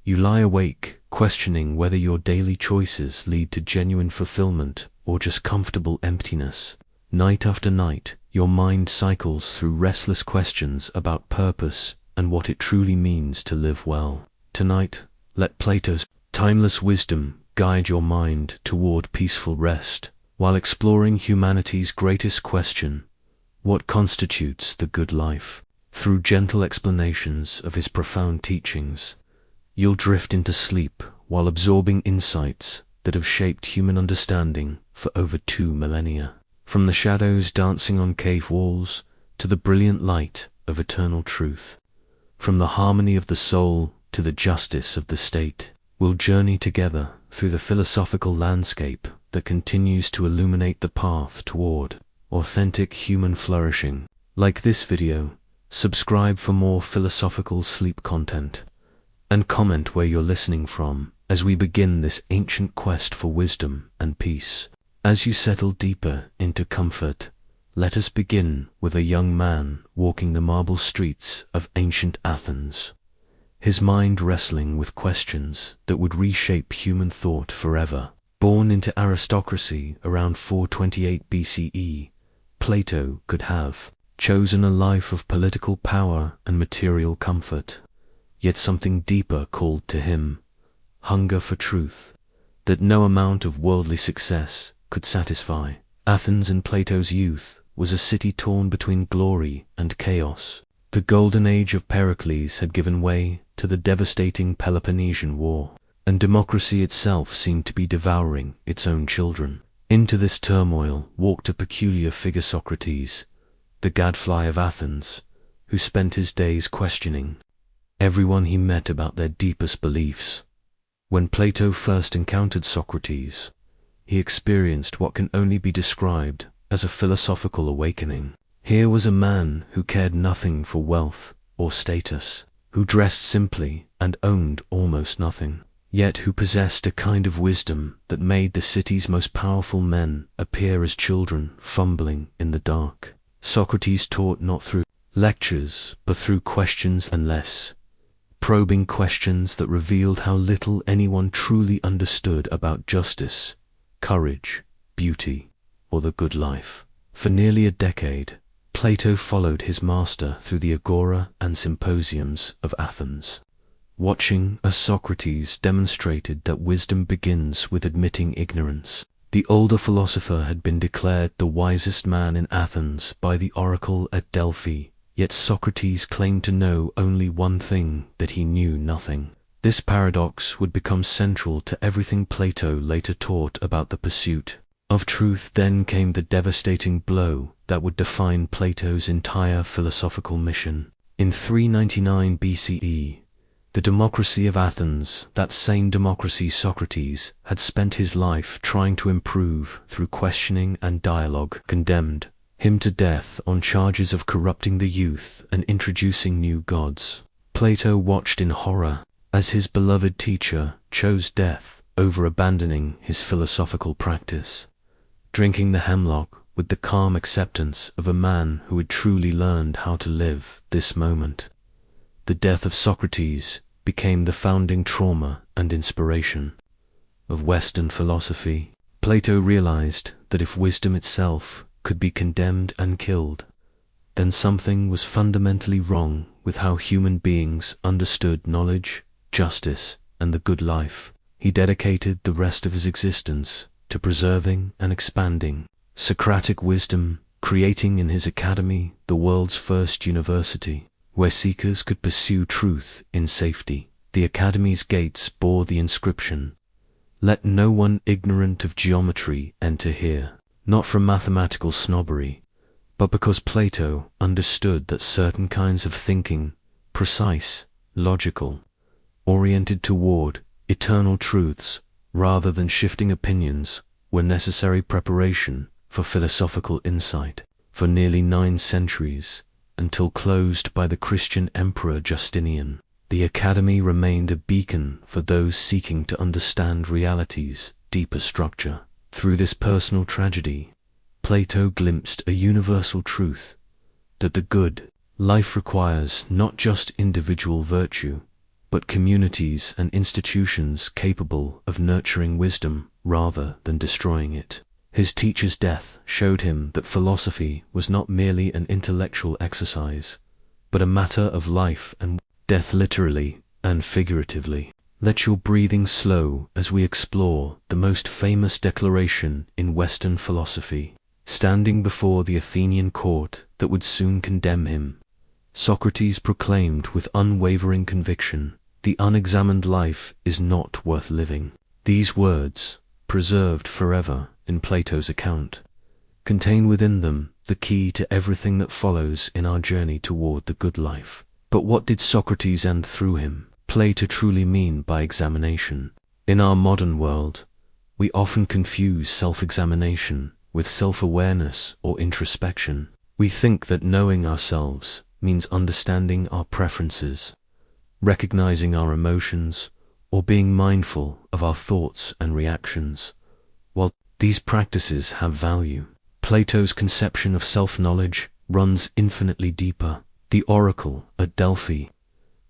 You lie awake, questioning whether your daily choices lead to genuine fulfillment or just comfortable emptiness. Night after night, your mind cycles through restless questions about purpose and what it truly means to live well. Tonight, let Plato's timeless wisdom guide your mind toward peaceful rest, while exploring humanity's greatest question: what constitutes the good life? Through gentle explanations of his profound teachings, you'll drift into sleep while absorbing insights that have shaped human understanding for over 2 millennia. From the shadows dancing on cave walls to the brilliant light of eternal truth, from the harmony of the soul to the justice of the state, we'll journey together through the philosophical landscape that continues to illuminate the path toward authentic human flourishing. Like this video, subscribe for more philosophical sleep content, and comment where you're listening from as we begin this ancient quest for wisdom and peace. As you settle deeper into comfort, let us begin with a young man walking the marble streets of ancient Athens, his mind wrestling with questions that would reshape human thought forever. Born into aristocracy around 428 BCE, Plato could have chosen a life of political power and material comfort, yet something deeper called to him: hunger for truth that no amount of worldly success could satisfy. Athens in Plato's youth was a city torn between glory and chaos. The golden age of Pericles had given way to the devastating Peloponnesian War, and democracy itself seemed to be devouring its own children. Into this turmoil walked a peculiar figure, Socrates, the gadfly of Athens, who spent his days questioning everyone he met about their deepest beliefs. When Plato first encountered Socrates, he experienced what can only be described as a philosophical awakening. Here was a man who cared nothing for wealth or status, who dressed simply and owned almost nothing, yet who possessed a kind of wisdom that made the city's most powerful men appear as children fumbling in the dark. Socrates taught not through lectures, but through questions and less, probing questions that revealed how little anyone truly understood about justice, courage, beauty, or the good life. For nearly a decade, Plato followed his master through the agora and symposiums of Athens, watching as Socrates demonstrated that wisdom begins with admitting ignorance. The older philosopher had been declared the wisest man in Athens by the oracle at Delphi, yet Socrates claimed to know only one thing: that he knew nothing. This paradox would become central to everything Plato later taught about the pursuit of truth. Then came the devastating blow that would define Plato's entire philosophical mission. In 399 BCE, the democracy of Athens, that same democracy Socrates had spent his life trying to improve through questioning and dialogue, condemned him to death on charges of corrupting the youth and introducing new gods. Plato watched in horror as his beloved teacher chose death over abandoning his philosophical practice, drinking the hemlock with the calm acceptance of a man who had truly learned how to live this moment. The death of Socrates became the founding trauma and inspiration of Western philosophy. Plato realized that if wisdom itself could be condemned and killed, then something was fundamentally wrong with how human beings understood knowledge, justice, and the good life. He dedicated the rest of his existence to preserving and expanding Socratic wisdom, creating in his academy the world's first university, where seekers could pursue truth in safety. The academy's gates bore the inscription, "Let no one ignorant of geometry enter here," not from mathematical snobbery, but because Plato understood that certain kinds of thinking, precise, logical, oriented toward eternal truths rather than shifting opinions, were necessary preparation for philosophical insight. For nearly 9 centuries, until closed by the Christian Emperor Justinian, the Academy remained a beacon for those seeking to understand reality's deeper structure. Through this personal tragedy, Plato glimpsed a universal truth: that the good life requires not just individual virtue, but communities and institutions capable of nurturing wisdom rather than destroying it. His teacher's death showed him that philosophy was not merely an intellectual exercise, but a matter of life and death, literally and figuratively. Let your breathing slow as we explore the most famous declaration in Western philosophy. Standing before the Athenian court that would soon condemn him, Socrates proclaimed with unwavering conviction, "The unexamined life is not worth living." These words, preserved forever in Plato's account, contain within them the key to everything that follows in our journey toward the good life. But what did Socrates and through him Plato truly mean by examination? In our modern world, we often confuse self-examination with self-awareness or introspection. We think that knowing ourselves means understanding our preferences, recognizing our emotions, or being mindful of our thoughts and reactions. While these practices have value, Plato's conception of self-knowledge runs infinitely deeper. The oracle at Delphi,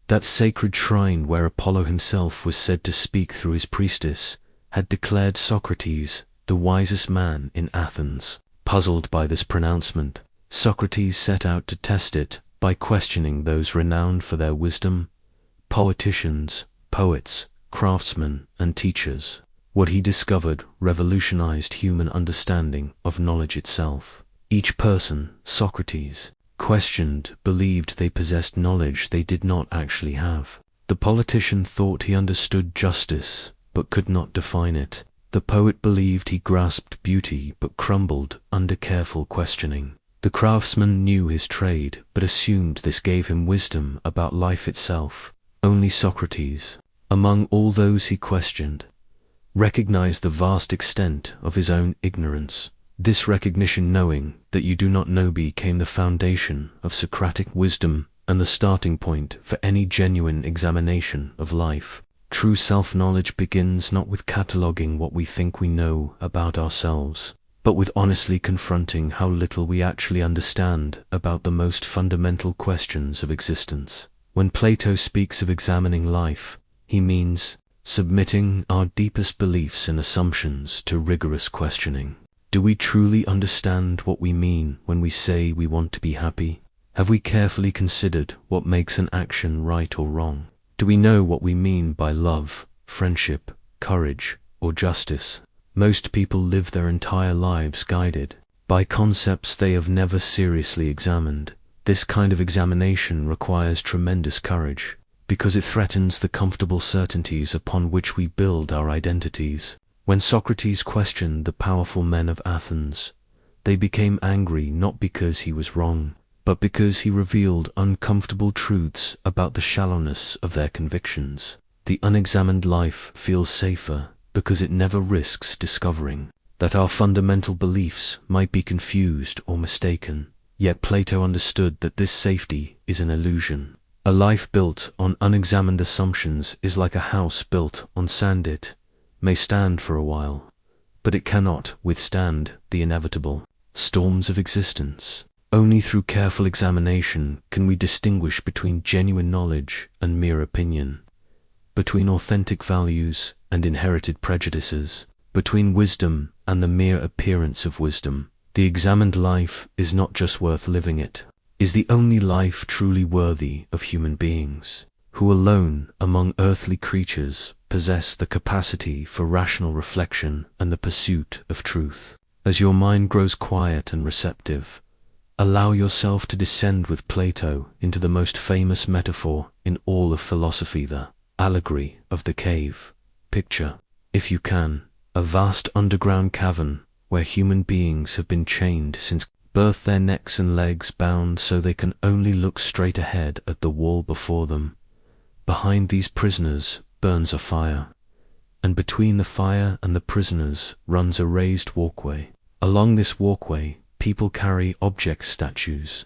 that sacred shrine where Apollo himself was said to speak through his priestess, had declared Socrates the wisest man in Athens. Puzzled by this pronouncement, Socrates set out to test it by questioning those renowned for their wisdom, politicians, poets, craftsmen, and teachers. What he discovered revolutionized human understanding of knowledge itself. Each person, Socrates questioned, believed they possessed knowledge they did not actually have. The politician thought he understood justice, but could not define it. The poet believed he grasped beauty, but crumbled under careful questioning. The craftsman knew his trade, but assumed this gave him wisdom about life itself. Only Socrates, among all those he questioned, recognized the vast extent of his own ignorance. This recognition, knowing that you do not know, became the foundation of Socratic wisdom and the starting point for any genuine examination of life. True self-knowledge begins not with cataloging what we think we know about ourselves, but with honestly confronting how little we actually understand about the most fundamental questions of existence. When Plato speaks of examining life, he means submitting our deepest beliefs and assumptions to rigorous questioning. Do we truly understand what we mean when we say we want to be happy? Have we carefully considered what makes an action right or wrong? Do we know what we mean by love, friendship, courage, or justice? Most people live their entire lives guided by concepts they have never seriously examined. This kind of examination requires tremendous courage, because it threatens the comfortable certainties upon which we build our identities. When Socrates questioned the powerful men of Athens, they became angry not because he was wrong, but because he revealed uncomfortable truths about the shallowness of their convictions. The unexamined life feels safer because it never risks discovering that our fundamental beliefs might be confused or mistaken. Yet Plato understood that this safety is an illusion. A life built on unexamined assumptions is like a house built on sand. It may stand for a while, but it cannot withstand the inevitable storms of existence. Only through careful examination can we distinguish between genuine knowledge and mere opinion, between authentic values and inherited prejudices, between wisdom and the mere appearance of wisdom. The examined life is not just worth living, it is the only life truly worthy of human beings, who alone among earthly creatures possess the capacity for rational reflection and the pursuit of truth. As your mind grows quiet and receptive, allow yourself to descend with Plato into the most famous metaphor in all of philosophy, the allegory of the cave. Picture, if you can, a vast underground cavern where human beings have been chained since birth, their necks and legs bound so they can only look straight ahead at the wall before them. Behind these prisoners burns a fire, and between the fire and the prisoners runs a raised walkway. Along this walkway, people carry object statues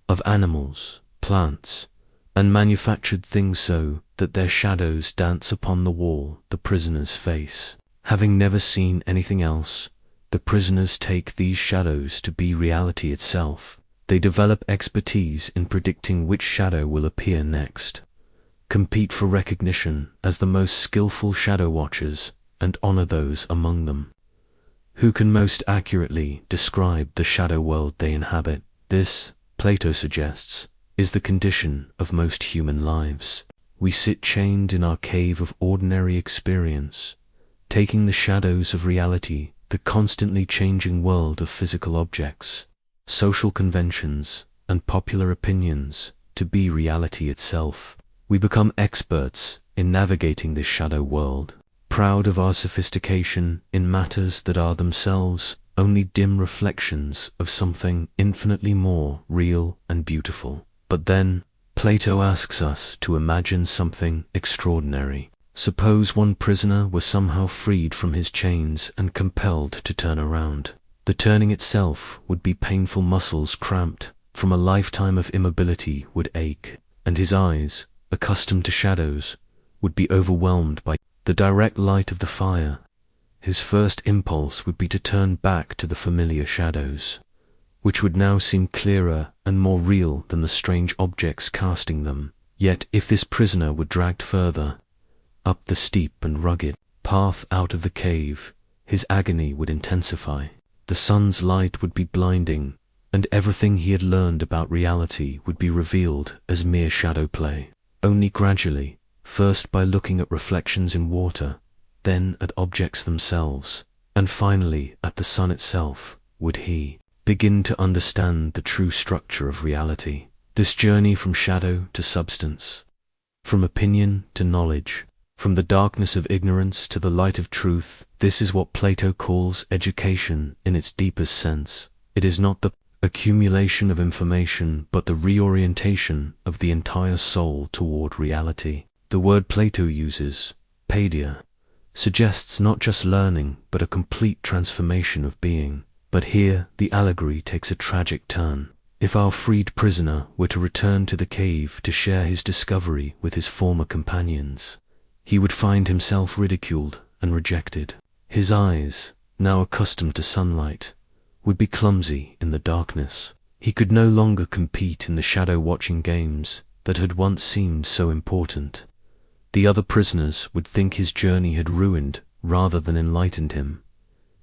of animals, plants, and manufactured things so that their shadows dance upon the wall the prisoners face. Having never seen anything else, the prisoners take these shadows to be reality itself. They develop expertise in predicting which shadow will appear next. compete for recognition as the most skillful shadow watchers and honor those among them who can most accurately describe the shadow world they inhabit. This, Plato suggests, is the condition of most human lives. We sit chained in our cave of ordinary experience, taking the shadows of reality, the constantly changing world of physical objects, social conventions, and popular opinions, to be reality itself. We become experts in navigating this shadow world, proud of our sophistication in matters that are themselves only dim reflections of something infinitely more real and beautiful. But then, Plato asks us to imagine something extraordinary. Suppose one prisoner were somehow freed from his chains and compelled to turn around. The turning itself would be painful, muscles cramped from a lifetime of immobility would ache, and his eyes, accustomed to shadows, would be overwhelmed by the direct light of the fire. His first impulse would be to turn back to the familiar shadows, which would now seem clearer and more real than the strange objects casting them. Yet if this prisoner were dragged further, up the steep and rugged path out of the cave, his agony would intensify. The sun's light would be blinding, and everything he had learned about reality would be revealed as mere shadow play. Only gradually, first by looking at reflections in water, then at objects themselves, and finally at the sun itself, would he begin to understand the true structure of reality. This journey from shadow to substance, from opinion to knowledge, from the darkness of ignorance to the light of truth, this is what Plato calls education in its deepest sense. It is not the accumulation of information, but the reorientation of the entire soul toward reality. The word Plato uses, paideia, suggests not just learning, but a complete transformation of being. But here the allegory takes a tragic turn. If our freed prisoner were to return to the cave to share his discovery with his former companions, he would find himself ridiculed and rejected. His eyes, now accustomed to sunlight, would be clumsy in the darkness. He could no longer compete in the shadow-watching games that had once seemed so important. The other prisoners would think his journey had ruined rather than enlightened him.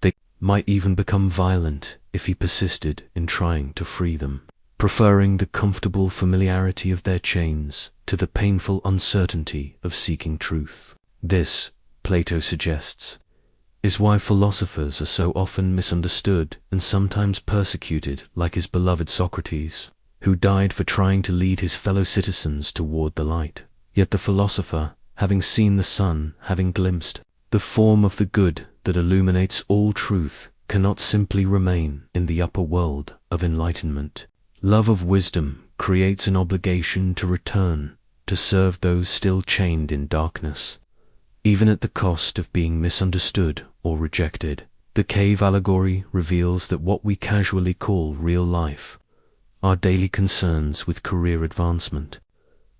They might even become violent if he persisted in trying to free them, preferring the comfortable familiarity of their chains to the painful uncertainty of seeking truth. This, Plato suggests, is why philosophers are so often misunderstood and sometimes persecuted, like his beloved Socrates, who died for trying to lead his fellow citizens toward the light. Yet the philosopher, having seen the sun, having glimpsed the form of the good that illuminates all truth, cannot simply remain in the upper world of enlightenment. Love of wisdom creates an obligation to return to serve those still chained in darkness, even at the cost of being misunderstood or rejected. The cave allegory reveals that what we casually call real life, our daily concerns with career advancement,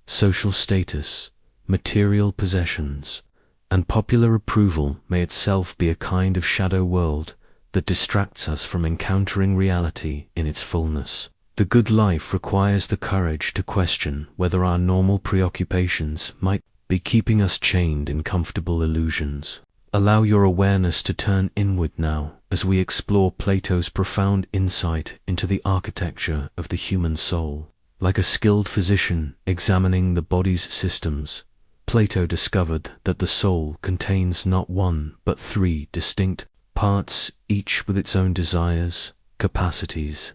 social status, material possessions, and popular approval, may itself be a kind of shadow world that distracts us from encountering reality in its fullness. The good life requires the courage to question whether our normal preoccupations might be keeping us chained in comfortable illusions. Allow your awareness to turn inward now as we explore Plato's profound insight into the architecture of the human soul. Like a skilled physician examining the body's systems, Plato discovered that the soul contains not one but three distinct parts, each with its own desires, capacities,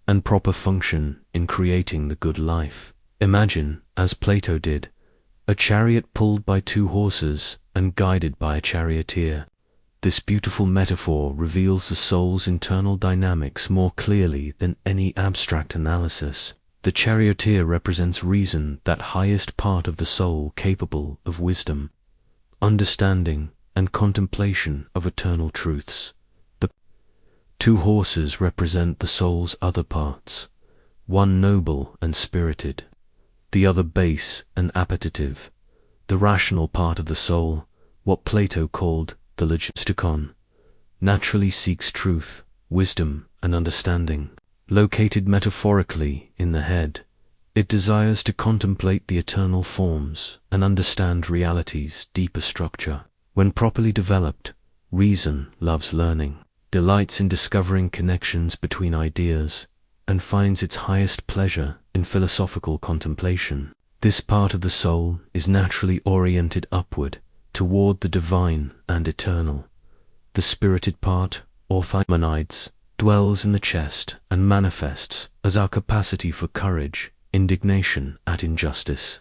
and proper function in creating the good life. Imagine, as Plato did, a chariot pulled by two horses and guided by a charioteer. This beautiful metaphor reveals the soul's internal dynamics more clearly than any abstract analysis. The charioteer represents reason, that highest part of the soul capable of wisdom, understanding, and contemplation of eternal truths. The two horses represent the soul's other parts, one noble and spirited, the other base and appetitive. The rational part of the soul, what Plato called the logistikon, naturally seeks truth, wisdom, and understanding. Located metaphorically in the head, It desires to contemplate the eternal forms and understand reality's deeper structure. When properly developed, reason loves learning, delights in discovering connections between ideas, and finds its highest pleasure in philosophical contemplation. This part of the soul is naturally oriented upward, toward the divine and eternal. The spirited part, or Thymonides, dwells in the chest and manifests as our capacity for courage, indignation at injustice,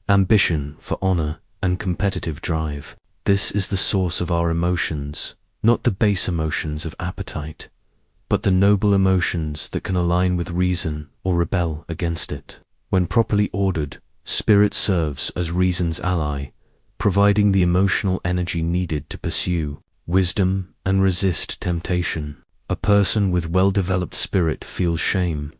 ambition for honor, and competitive drive. This is the source of our emotions, not the base emotions of appetite, but the noble emotions that can align with reason or rebel against it. When properly ordered, spirit serves as reason's ally, providing the emotional energy needed to pursue wisdom and resist temptation. A person with well-developed spirit feels shame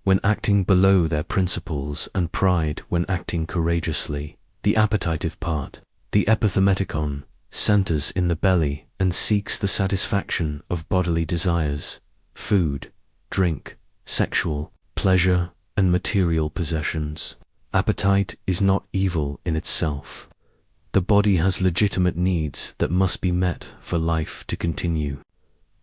when acting below their principles and pride when acting courageously. The appetitive part, the epithemetichon, centers in the belly and seeks the satisfaction of bodily desires, food, drink, sexual pleasure, and material possessions. Appetite is not evil in itself. The body has legitimate needs that must be met for life to continue.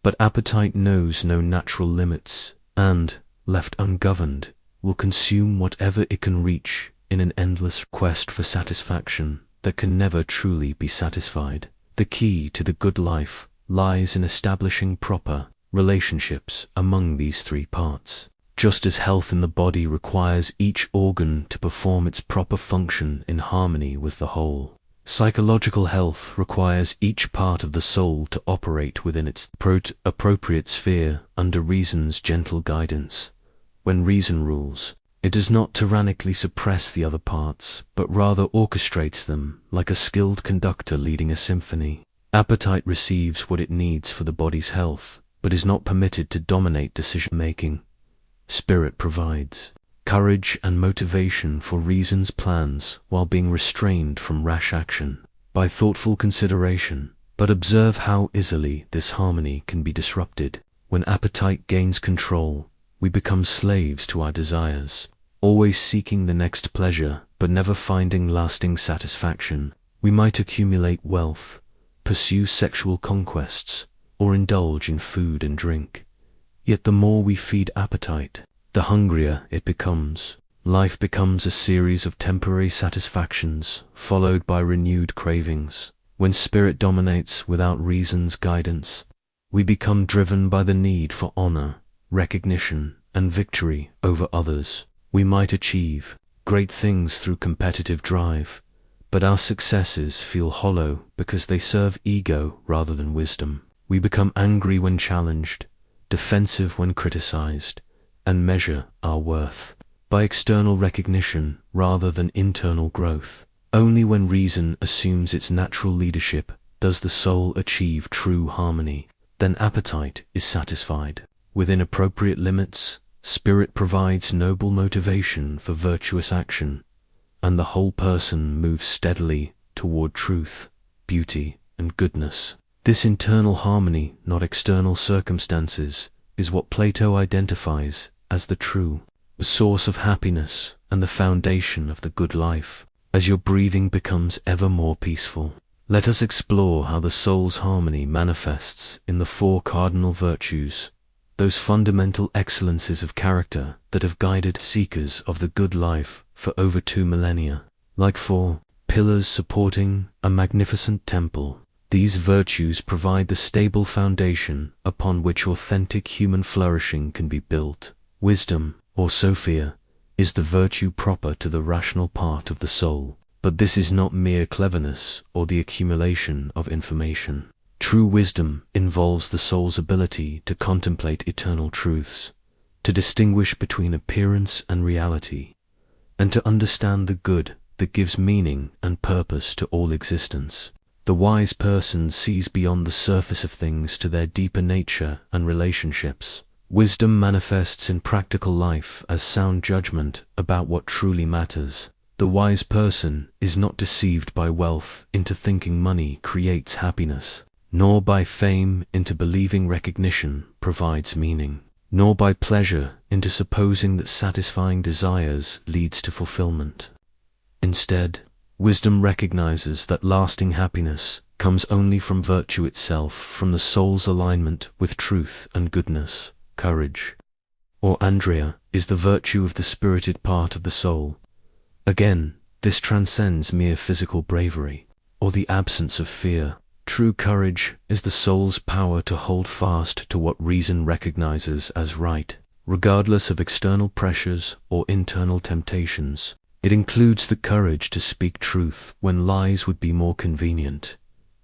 But appetite knows no natural limits and, left ungoverned, will consume whatever it can reach in an endless quest for satisfaction that can never truly be satisfied. The key to the good life lies in establishing proper relationships among these three parts. Just as health in the body requires each organ to perform its proper function in harmony with the whole, psychological health requires each part of the soul to operate within its appropriate sphere under reason's gentle guidance. When reason rules, it does not tyrannically suppress the other parts, but rather orchestrates them like a skilled conductor leading a symphony. Appetite receives what it needs for the body's health, but is not permitted to dominate decision-making. Spirit provides courage and motivation for reason's plans while being restrained from rash action by thoughtful consideration. But observe how easily this harmony can be disrupted. When appetite gains control, we become slaves to our desires, always seeking the next pleasure but never finding lasting satisfaction. We might accumulate wealth, pursue sexual conquests, or indulge in food and drink. Yet the more we feed appetite, the hungrier it becomes. Life becomes a series of temporary satisfactions, followed by renewed cravings. When spirit dominates without reason's guidance, we become driven by the need for honor, recognition, and victory over others. We might achieve great things through competitive drive, but our successes feel hollow because they serve ego rather than wisdom. We become angry when challenged, defensive when criticized, and measure our worth by external recognition rather than internal growth. Only when reason assumes its natural leadership does the soul achieve true harmony. Then appetite is satisfied. Within appropriate limits, spirit provides noble motivation for virtuous action, and the whole person moves steadily toward truth, beauty, and goodness. This internal harmony, not external circumstances, is what Plato identifies as the true source of happiness and the foundation of the good life. As your breathing becomes ever more peaceful, let us explore how the soul's harmony manifests in the four cardinal virtues, those fundamental excellences of character that have guided seekers of the good life for over 2 millennia. Like four pillars supporting a magnificent temple, these virtues provide the stable foundation upon which authentic human flourishing can be built. Wisdom, or Sophia, is the virtue proper to the rational part of the soul, but this is not mere cleverness or the accumulation of information. True wisdom involves the soul's ability to contemplate eternal truths, to distinguish between appearance and reality, and to understand the good that gives meaning and purpose to all existence. The wise person sees beyond the surface of things to their deeper nature and relationships. Wisdom manifests in practical life as sound judgment about what truly matters. The wise person is not deceived by wealth into thinking money creates happiness, nor by fame into believing recognition provides meaning. nor by pleasure into supposing that satisfying desires leads to fulfillment. Instead, wisdom recognizes that lasting happiness comes only from virtue itself, from the soul's alignment with truth and goodness. Courage, or Andrea, is the virtue of the spirited part of the soul. Again, this transcends mere physical bravery, or the absence of fear. True courage is the soul's power to hold fast to what reason recognizes as right, regardless of external pressures or internal temptations. It includes the courage to speak truth when lies would be more convenient,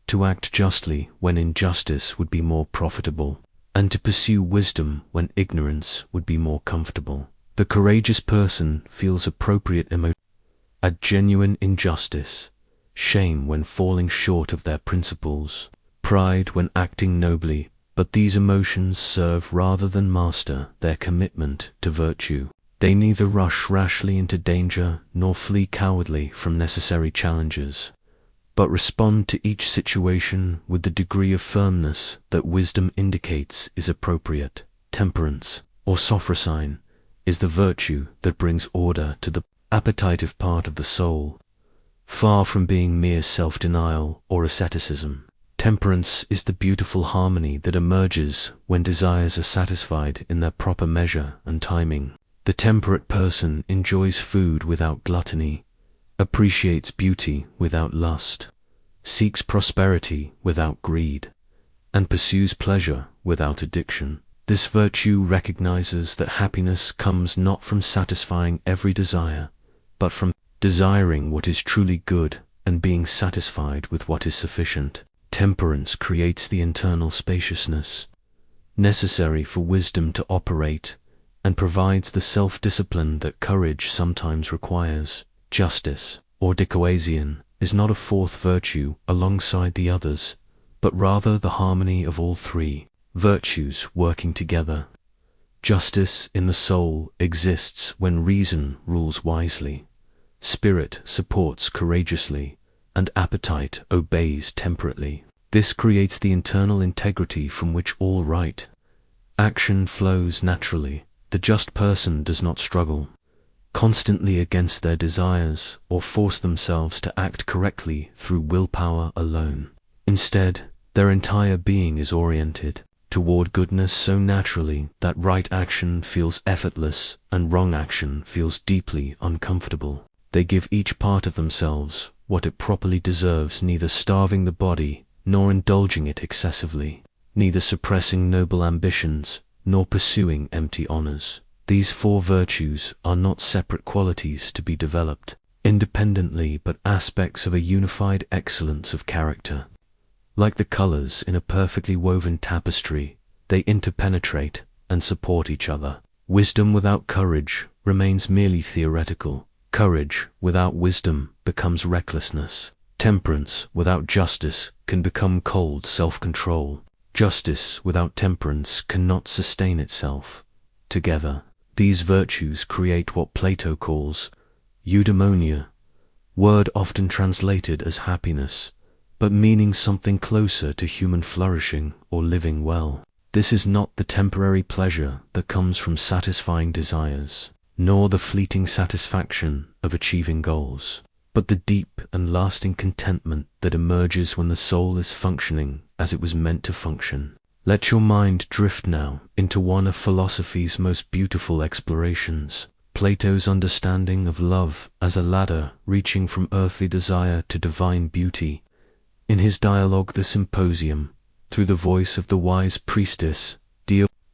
to act justly when injustice would be more profitable, and to pursue wisdom when ignorance would be more comfortable. The courageous person feels appropriate emotion at genuine injustice, shame when falling short of their principles, pride when acting nobly, but these emotions serve rather than master their commitment to virtue. They neither rush rashly into danger nor flee cowardly from necessary challenges, but respond to each situation with the degree of firmness that wisdom indicates is appropriate. Temperance, or sophrosyne, is the virtue that brings order to the appetitive part of the soul, far from being mere self-denial or asceticism. Temperance is the beautiful harmony that emerges when desires are satisfied in their proper measure and timing. The temperate person enjoys food without gluttony, appreciates beauty without lust, seeks prosperity without greed, and pursues pleasure without addiction. This virtue recognizes that happiness comes not from satisfying every desire, but from desiring what is truly good and being satisfied with what is sufficient. Temperance creates the internal spaciousness necessary for wisdom to operate and provides the self-discipline that courage sometimes requires. Justice, or dikoaision, is not a fourth virtue alongside the others, but rather the harmony of all three virtues working together. Justice in the soul exists when reason rules wisely, spirit supports courageously, and appetite obeys temperately. This creates the internal integrity from which all right action flows naturally. The just person does not struggle constantly against their desires or force themselves to act correctly through willpower alone. Instead, their entire being is oriented toward goodness so naturally that right action feels effortless and wrong action feels deeply uncomfortable. They give each part of themselves what it properly deserves, neither starving the body nor indulging it excessively, neither suppressing noble ambitions nor pursuing empty honors. These four virtues are not separate qualities to be developed independently, but aspects of a unified excellence of character. Like the colors in a perfectly woven tapestry, they interpenetrate and support each other. Wisdom without courage remains merely theoretical. Courage without wisdom becomes recklessness. Temperance without justice can become cold self-control. Justice without temperance cannot sustain itself. Together, these virtues create what Plato calls eudaimonia, word often translated as happiness, but meaning something closer to human flourishing or living well. This is not the temporary pleasure that comes from satisfying desires, nor the fleeting satisfaction of achieving goals, but the deep and lasting contentment that emerges when the soul is functioning as it was meant to function. Let your mind drift now into one of philosophy's most beautiful explorations, Plato's understanding of love as a ladder reaching from earthly desire to divine beauty. In his dialogue The Symposium, through the voice of the wise priestess,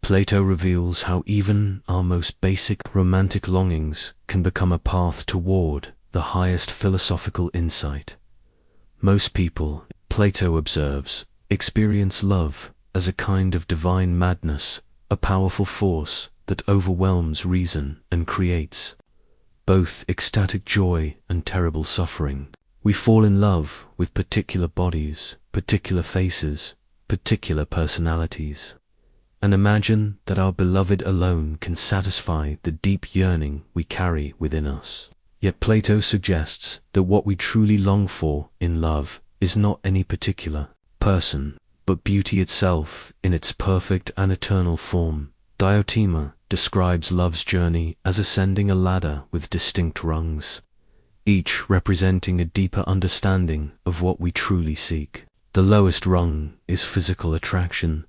Plato reveals how even our most basic romantic longings can become a path toward the highest philosophical insight. Most people, Plato observes, experience love as a kind of divine madness, a powerful force that overwhelms reason and creates both ecstatic joy and terrible suffering. We fall in love with particular bodies, particular faces, particular personalities, and imagine that our beloved alone can satisfy the deep yearning we carry within us. Yet Plato suggests that what we truly long for in love is not any particular person, but beauty itself in its perfect and eternal form. Diotima describes love's journey as ascending a ladder with distinct rungs, each representing a deeper understanding of what we truly seek. The lowest rung is physical attraction,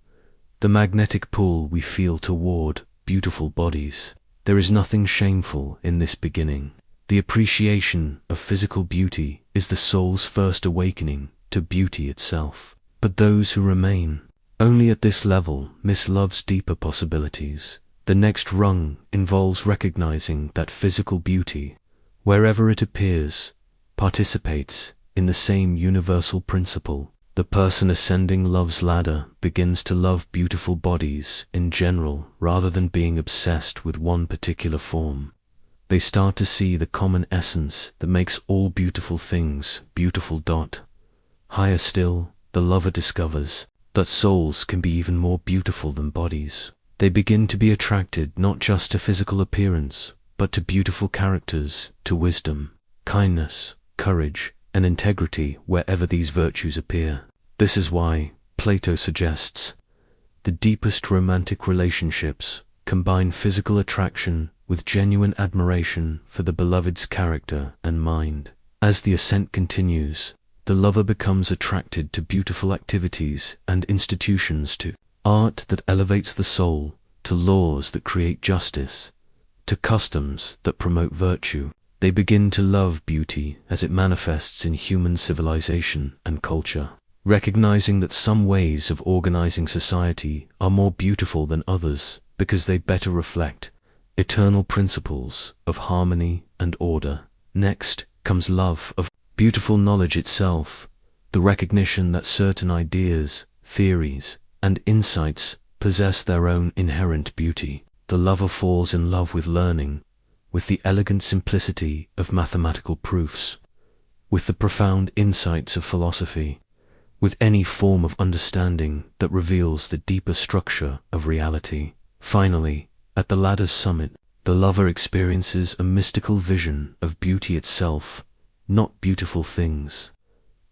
the magnetic pull we feel toward beautiful bodies. There is nothing shameful in this beginning. The appreciation of physical beauty is the soul's first awakening to beauty itself. But those who remain only at this level miss love's deeper possibilities. The next rung involves recognizing that physical beauty, wherever it appears, participates in the same universal principle. The person ascending love's ladder begins to love beautiful bodies in general rather than being obsessed with one particular form. They start to see the common essence that makes all beautiful things beautiful. Higher still, the lover discovers that souls can be even more beautiful than bodies. They begin to be attracted not just to physical appearance, but to beautiful characters, to wisdom, kindness, courage, and integrity wherever these virtues appear. This is why Plato suggests the deepest romantic relationships combine physical attraction with genuine admiration for the beloved's character and mind. As the ascent continues, the lover becomes attracted to beautiful activities and institutions, to art that elevates the soul, to laws that create justice, to customs that promote virtue. They begin to love beauty as it manifests in human civilization and culture, recognizing that some ways of organizing society are more beautiful than others because they better reflect eternal principles of harmony and order. Next comes love of beautiful knowledge itself, the recognition that certain ideas, theories, and insights possess their own inherent beauty. The lover falls in love with learning, with the elegant simplicity of mathematical proofs, with the profound insights of philosophy, with any form of understanding that reveals the deeper structure of reality. Finally, at the ladder's summit, the lover experiences a mystical vision of beauty itself, not beautiful things,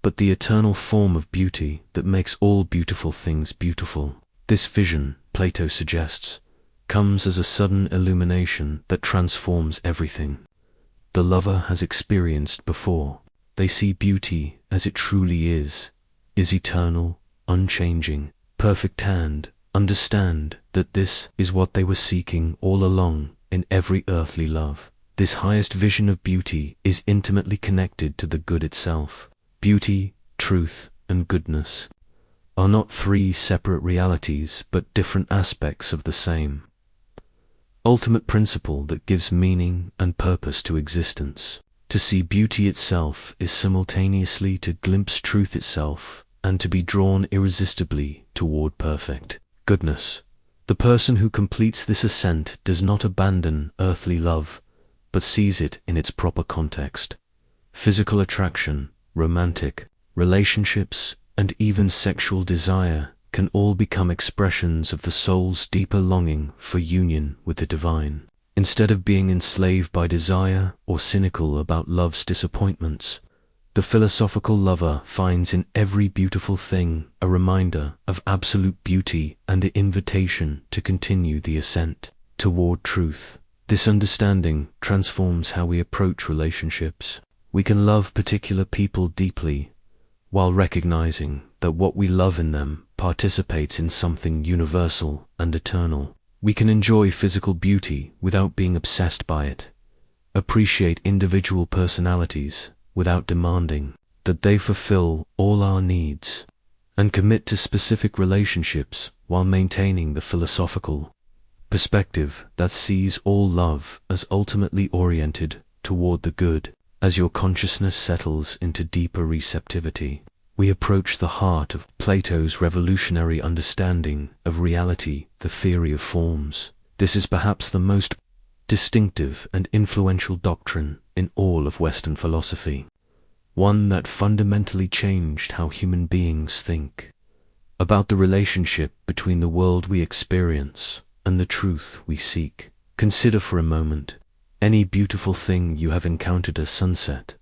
but the eternal form of beauty that makes all beautiful things beautiful. This vision, Plato suggests, comes as a sudden illumination that transforms everything the lover has experienced before. They see beauty as it truly is eternal, unchanging, perfect, and understand that this is what they were seeking all along in every earthly love. This highest vision of beauty is intimately connected to the good itself. Beauty, truth, and goodness are not three separate realities, but different aspects of the same ultimate principle that gives meaning and purpose to existence. To see beauty itself is simultaneously to glimpse truth itself and to be drawn irresistibly toward perfect goodness. The person who completes this ascent does not abandon earthly love, but sees it in its proper context. Physical attraction, romantic relationships, and even sexual desire can all become expressions of the soul's deeper longing for union with the divine. Instead of being enslaved by desire or cynical about love's disappointments, the philosophical lover finds in every beautiful thing a reminder of absolute beauty and an invitation to continue the ascent toward truth. This understanding transforms how we approach relationships. We can love particular people deeply while recognizing that what we love in them participates in something universal and eternal. We can enjoy physical beauty without being obsessed by it, appreciate individual personalities without demanding that they fulfill all our needs, and commit to specific relationships while maintaining the philosophical perspective that sees all love as ultimately oriented toward the good. As your consciousness settles into deeper receptivity, we approach the heart of Plato's revolutionary understanding of reality, the theory of forms. This is perhaps the most distinctive and influential doctrine in all of Western philosophy, one that fundamentally changed how human beings think about the relationship between the world we experience and the truth we seek. Consider for a moment any beautiful thing you have encountered: a sunset,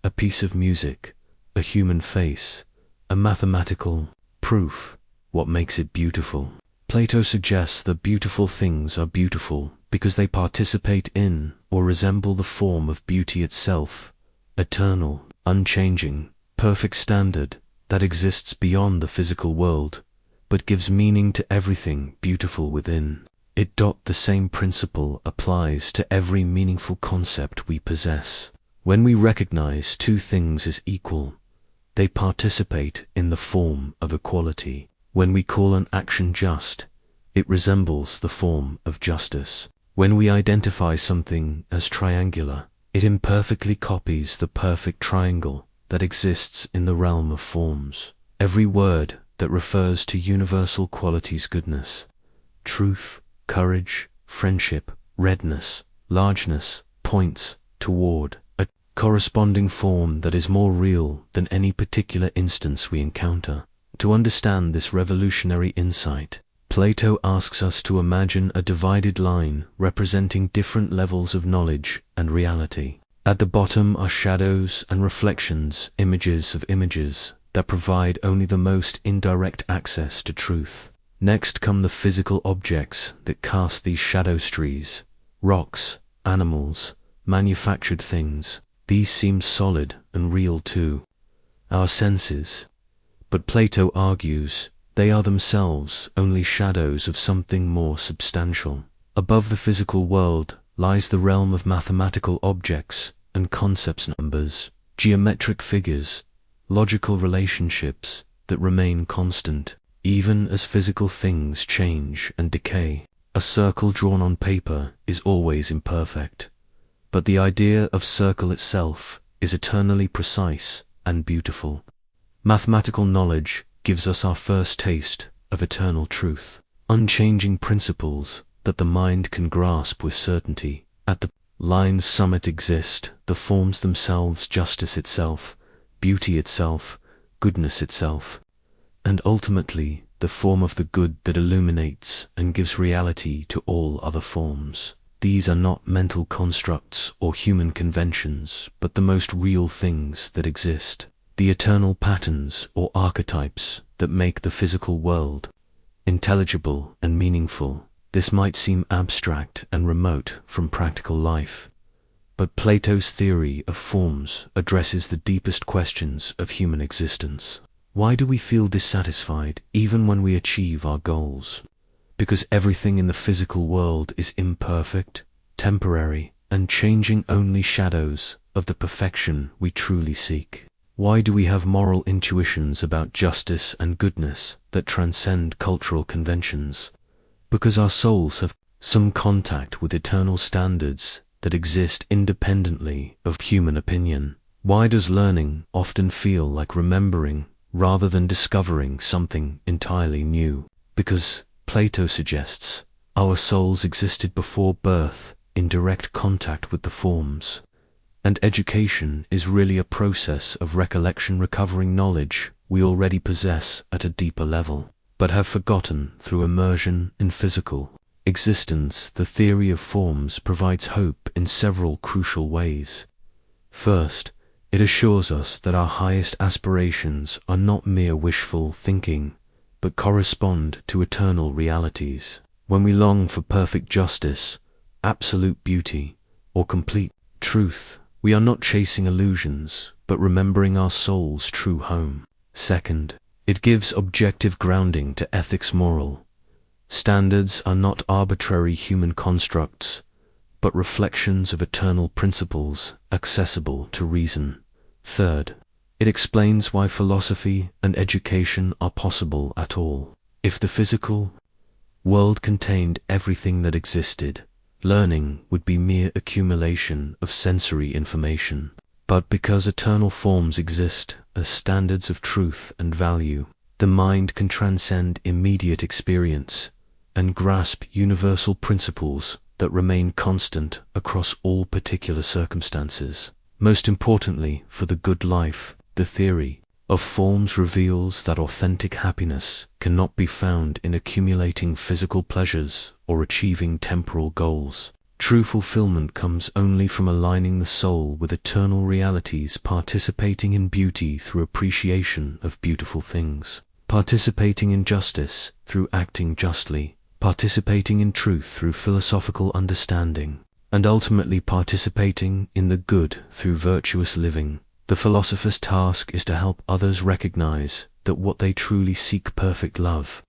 a piece of music, a human face, a mathematical proof. What makes it beautiful? Plato suggests that beautiful things are beautiful because they participate in or resemble the form of beauty itself, eternal, unchanging, perfect standard that exists beyond the physical world, but gives meaning to everything beautiful within. The same principle applies to every meaningful concept we possess. When we recognize two things as equal, they participate in the form of equality. When we call an action just, it resembles the form of justice. When we identify something as triangular, it imperfectly copies the perfect triangle that exists in the realm of forms. Every word that refers to universal qualities, goodness, truth, courage, friendship, redness, largeness, points toward a corresponding form that is more real than any particular instance we encounter. To understand this revolutionary insight, Plato asks us to imagine a divided line representing different levels of knowledge and reality. At the bottom are shadows and reflections, images of images that provide only the most indirect access to truth. Next come the physical objects that cast these shadow streaks: rocks, animals, manufactured things. These seem solid and real to our senses, but Plato argues they are themselves only shadows of something more substantial. Above the physical world lies the realm of mathematical objects and concepts, numbers, geometric figures, logical relationships that remain constant, even as physical things change and decay. A circle drawn on paper is always imperfect, but the idea of circle itself is eternally precise and beautiful. Mathematical knowledge gives us our first taste of eternal truth, unchanging principles that the mind can grasp with certainty. At the line's summit exist the forms themselves, justice itself, beauty itself, goodness itself, and ultimately the form of the good that illuminates and gives reality to all other forms. These are not mental constructs or human conventions, but the most real things that exist, the eternal patterns or archetypes that make the physical world intelligible and meaningful. This might seem abstract and remote from practical life, but Plato's theory of forms addresses the deepest questions of human existence. Why do we feel dissatisfied even when we achieve our goals? Because everything in the physical world is imperfect, temporary, and changing, only shadows of the perfection we truly seek. Why do we have moral intuitions about justice and goodness that transcend cultural conventions? Because our souls have some contact with eternal standards that exist independently of human opinion. Why does learning often feel like remembering rather than discovering something entirely new? Because, Plato suggests, our souls existed before birth in direct contact with the forms, and education is really a process of recollection, recovering knowledge we already possess at a deeper level, but have forgotten through immersion in physical existence. The theory of forms provides hope in several crucial ways. First, it assures us that our highest aspirations are not mere wishful thinking, but correspond to eternal realities. When we long for perfect justice, absolute beauty, or complete truth, we are not chasing illusions, but remembering our soul's true home. Second, it gives objective grounding to ethics. Moral standards are not arbitrary human constructs, but reflections of eternal principles accessible to reason. Third, it explains why philosophy and education are possible at all. If the physical world contained everything that existed, learning would be mere accumulation of sensory information. But because eternal forms exist as standards of truth and value, the mind can transcend immediate experience and grasp universal principles that remain constant across all particular circumstances. Most importantly, for the good life, the theory of forms reveals that authentic happiness cannot be found in accumulating physical pleasures or achieving temporal goals. True fulfillment comes only from aligning the soul with eternal realities, participating in beauty through appreciation of beautiful things. participating in justice through acting justly, participating in truth through philosophical understanding, and ultimately participating in the good through virtuous living. The philosopher's task is to help others recognize that what they truly seek, perfect love,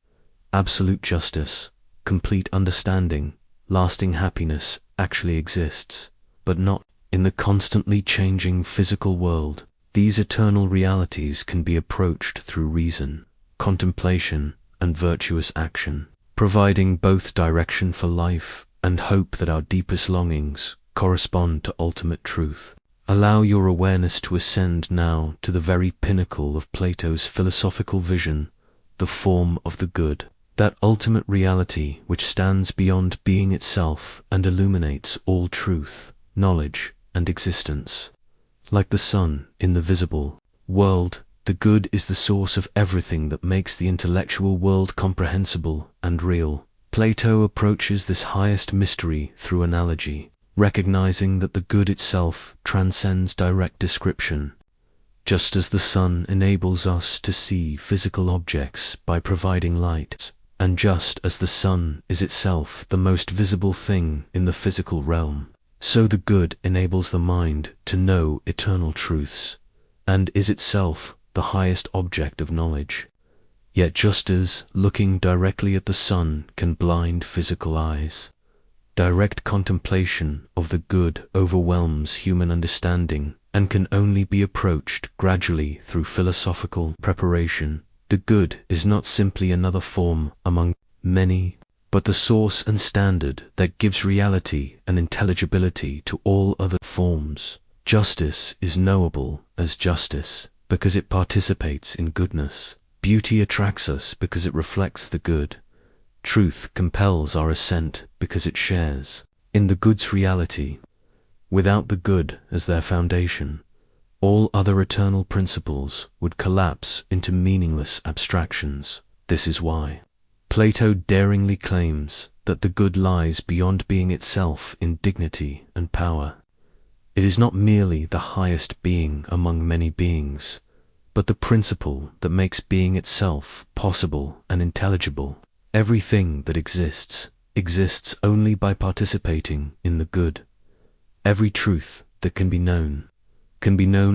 absolute justice, complete understanding, lasting happiness, actually exists, but not in the constantly changing physical world. These eternal realities can be approached through reason, contemplation, and virtuous action, providing both direction for life and hope that our deepest longings correspond to ultimate truth. Allow your awareness to ascend now to the very pinnacle of Plato's philosophical vision, the form of the good, that ultimate reality which stands beyond being itself and illuminates all truth, knowledge, and existence. Like the sun in the visible world, the good is the source of everything that makes the intellectual world comprehensible and real. Plato approaches this highest mystery through analogy, recognizing that the good itself transcends direct description. Just as the sun enables us to see physical objects by providing light, and just as the sun is itself the most visible thing in the physical realm, so the good enables the mind to know eternal truths, and is itself the highest object of knowledge. Yet just as looking directly at the sun can blind physical eyes, direct contemplation of the good overwhelms human understanding and can only be approached gradually through philosophical preparation. The good is not simply another form among many, but the source and standard that gives reality and intelligibility to all other forms. Justice is knowable as justice because it participates in goodness. Beauty attracts us because it reflects the good. Truth compels our assent because it shares in the good's reality. Without the good as their foundation, all other eternal principles would collapse into meaningless abstractions. This is why Plato daringly claims that the good lies beyond being itself in dignity and power. It is not merely the highest being among many beings, but the principle that makes being itself possible and intelligible. Everything that exists only by participating in the good. Every truth that can be known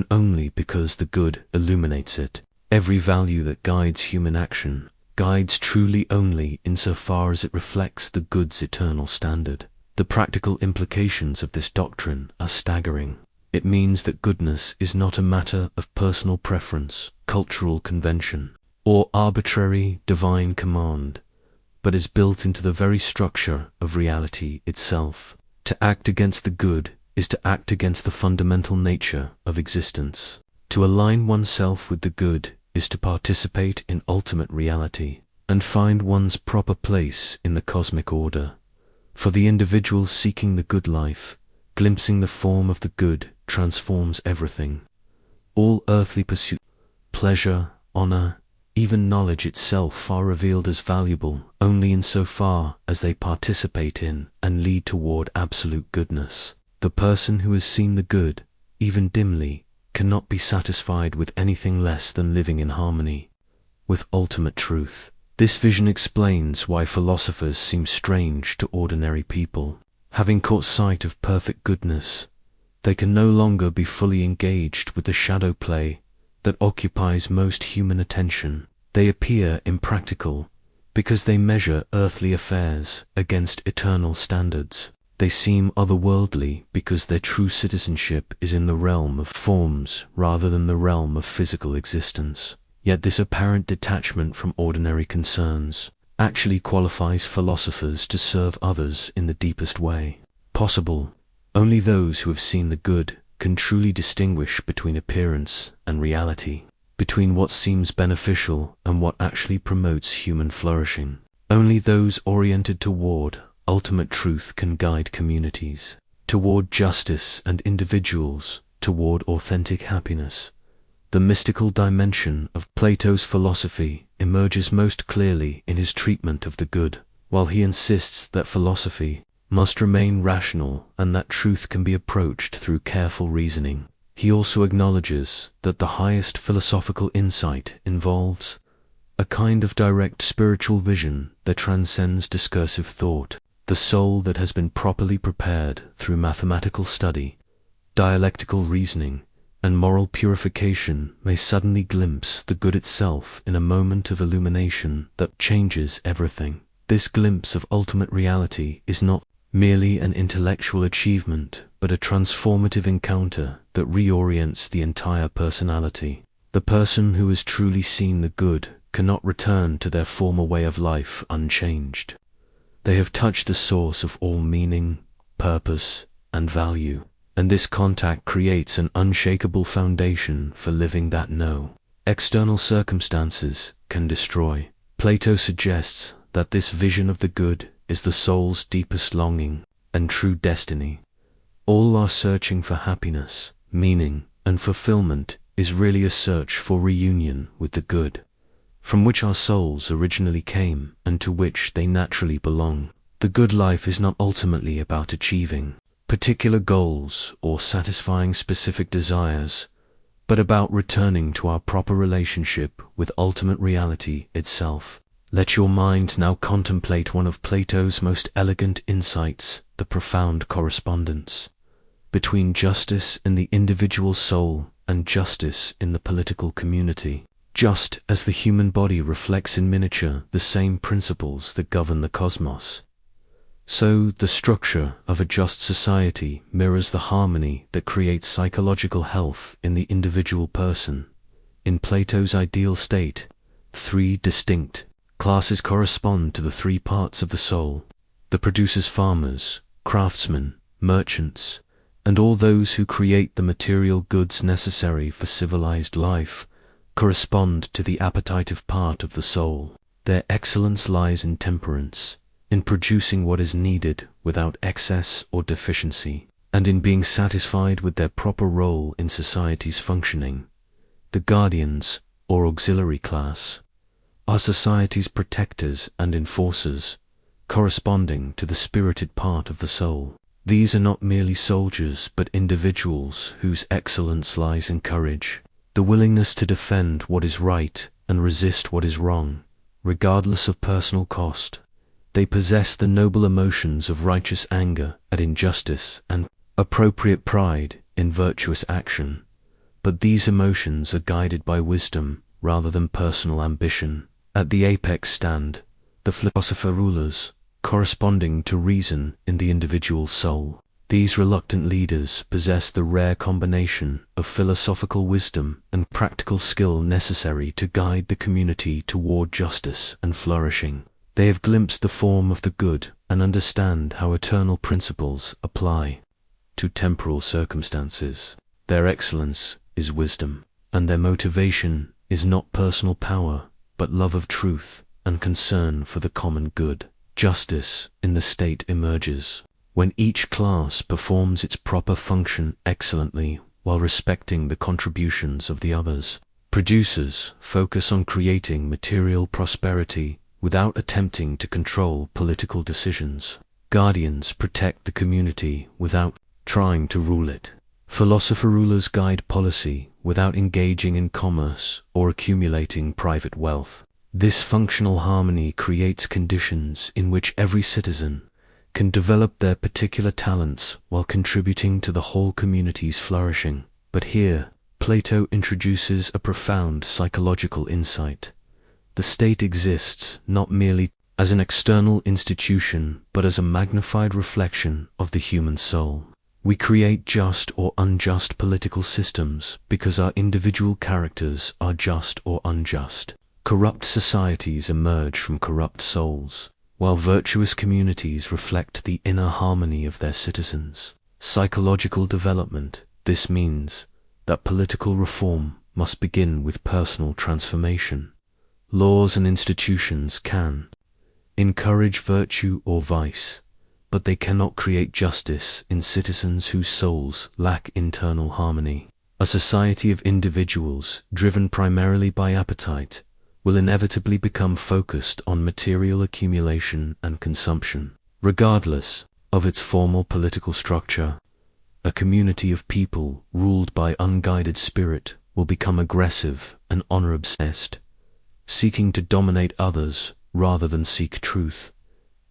only because the good illuminates it. Every value that guides human action guides truly only insofar as it reflects the good's eternal standard. The practical implications of this doctrine are staggering. It means that goodness is not a matter of personal preference, cultural convention, or arbitrary divine command, but is built into the very structure of reality itself. To act against the good is to act against the fundamental nature of existence. To align oneself with the good is to participate in ultimate reality and find one's proper place in the cosmic order. For the individual seeking the good life, glimpsing the form of the good transforms everything. All earthly pursuits, pleasure, honor, even knowledge itself are revealed as valuable only insofar as they participate in and lead toward absolute goodness. The person who has seen the good, even dimly, cannot be satisfied with anything less than living in harmony with ultimate truth. This vision explains why philosophers seem strange to ordinary people. Having caught sight of perfect goodness, they can no longer be fully engaged with the shadow play that occupies most human attention. They appear impractical because they measure earthly affairs against eternal standards. They seem otherworldly because their true citizenship is in the realm of forms rather than the realm of physical existence. Yet this apparent detachment from ordinary concerns actually qualifies philosophers to serve others in the deepest way possible. Only those who have seen the good can truly distinguish between appearance and reality, between what seems beneficial and what actually promotes human flourishing. Only those oriented toward ultimate truth can guide communities toward justice and individuals toward authentic happiness. The mystical dimension of Plato's philosophy emerges most clearly in his treatment of the good. While he insists that philosophy must remain rational and that truth can be approached through careful reasoning, he also acknowledges that the highest philosophical insight involves a kind of direct spiritual vision that transcends discursive thought. The soul that has been properly prepared through mathematical study, dialectical reasoning, and moral purification may suddenly glimpse the good itself in a moment of illumination that changes everything. This glimpse of ultimate reality is not merely an intellectual achievement, but a transformative encounter that reorients the entire personality. The person who has truly seen the good cannot return to their former way of life unchanged. They have touched the source of all meaning, purpose, and value, and this contact creates an unshakable foundation for living that no external circumstances can destroy. Plato suggests that this vision of the good is the soul's deepest longing and true destiny. All our searching for happiness, meaning, and fulfillment is really a search for reunion with the good, from which our souls originally came and to which they naturally belong. The good life is not ultimately about achieving particular goals or satisfying specific desires, but about returning to our proper relationship with ultimate reality itself. Let your mind now contemplate one of Plato's most elegant insights, the profound correspondence between justice in the individual soul and justice in the political community. Just as the human body reflects in miniature the same principles that govern the cosmos, so the structure of a just society mirrors the harmony that creates psychological health in the individual person. In Plato's ideal state, three distinct classes correspond to the three parts of the soul: the producers, farmers, craftsmen, merchants, and all those who create the material goods necessary for civilized life correspond to the appetitive part of the soul. Their excellence lies in temperance, in producing what is needed without excess or deficiency, and in being satisfied with their proper role in society's functioning. The guardians, or auxiliary class, are society's protectors and enforcers, corresponding to the spirited part of the soul. These are not merely soldiers, but individuals whose excellence lies in courage, the willingness to defend what is right and resist what is wrong, regardless of personal cost. They possess the noble emotions of righteous anger at injustice and appropriate pride in virtuous action. But these emotions are guided by wisdom rather than personal ambition. At the apex stand the philosopher rulers, corresponding to reason in the individual soul. These reluctant leaders possess the rare combination of philosophical wisdom and practical skill necessary to guide the community toward justice and flourishing. They have glimpsed the form of the good and understand how eternal principles apply to temporal circumstances. Their excellence is wisdom, and their motivation is not personal power, but love of truth and concern for the common good. Justice in the state emerges when each class performs its proper function excellently while respecting the contributions of the others. Producers focus on creating material prosperity without attempting to control political decisions. Guardians protect the community without trying to rule it. Philosopher rulers guide policy without engaging in commerce or accumulating private wealth. This functional harmony creates conditions in which every citizen can develop their particular talents while contributing to the whole community's flourishing. But here, Plato introduces a profound psychological insight. The state exists not merely as an external institution, but as a magnified reflection of the human soul. We create just or unjust political systems because our individual characters are just or unjust. Corrupt societies emerge from corrupt souls, while virtuous communities reflect the inner harmony of their citizens. Psychological development. This means that political reform must begin with personal transformation. Laws and institutions can encourage virtue or vice, but they cannot create justice in citizens whose souls lack internal harmony. A society of individuals driven primarily by appetite will inevitably become focused on material accumulation and consumption. Regardless of its formal political structure, a community of people ruled by unguided spirit will become aggressive and honor-obsessed. seeking to dominate others rather than seek truth.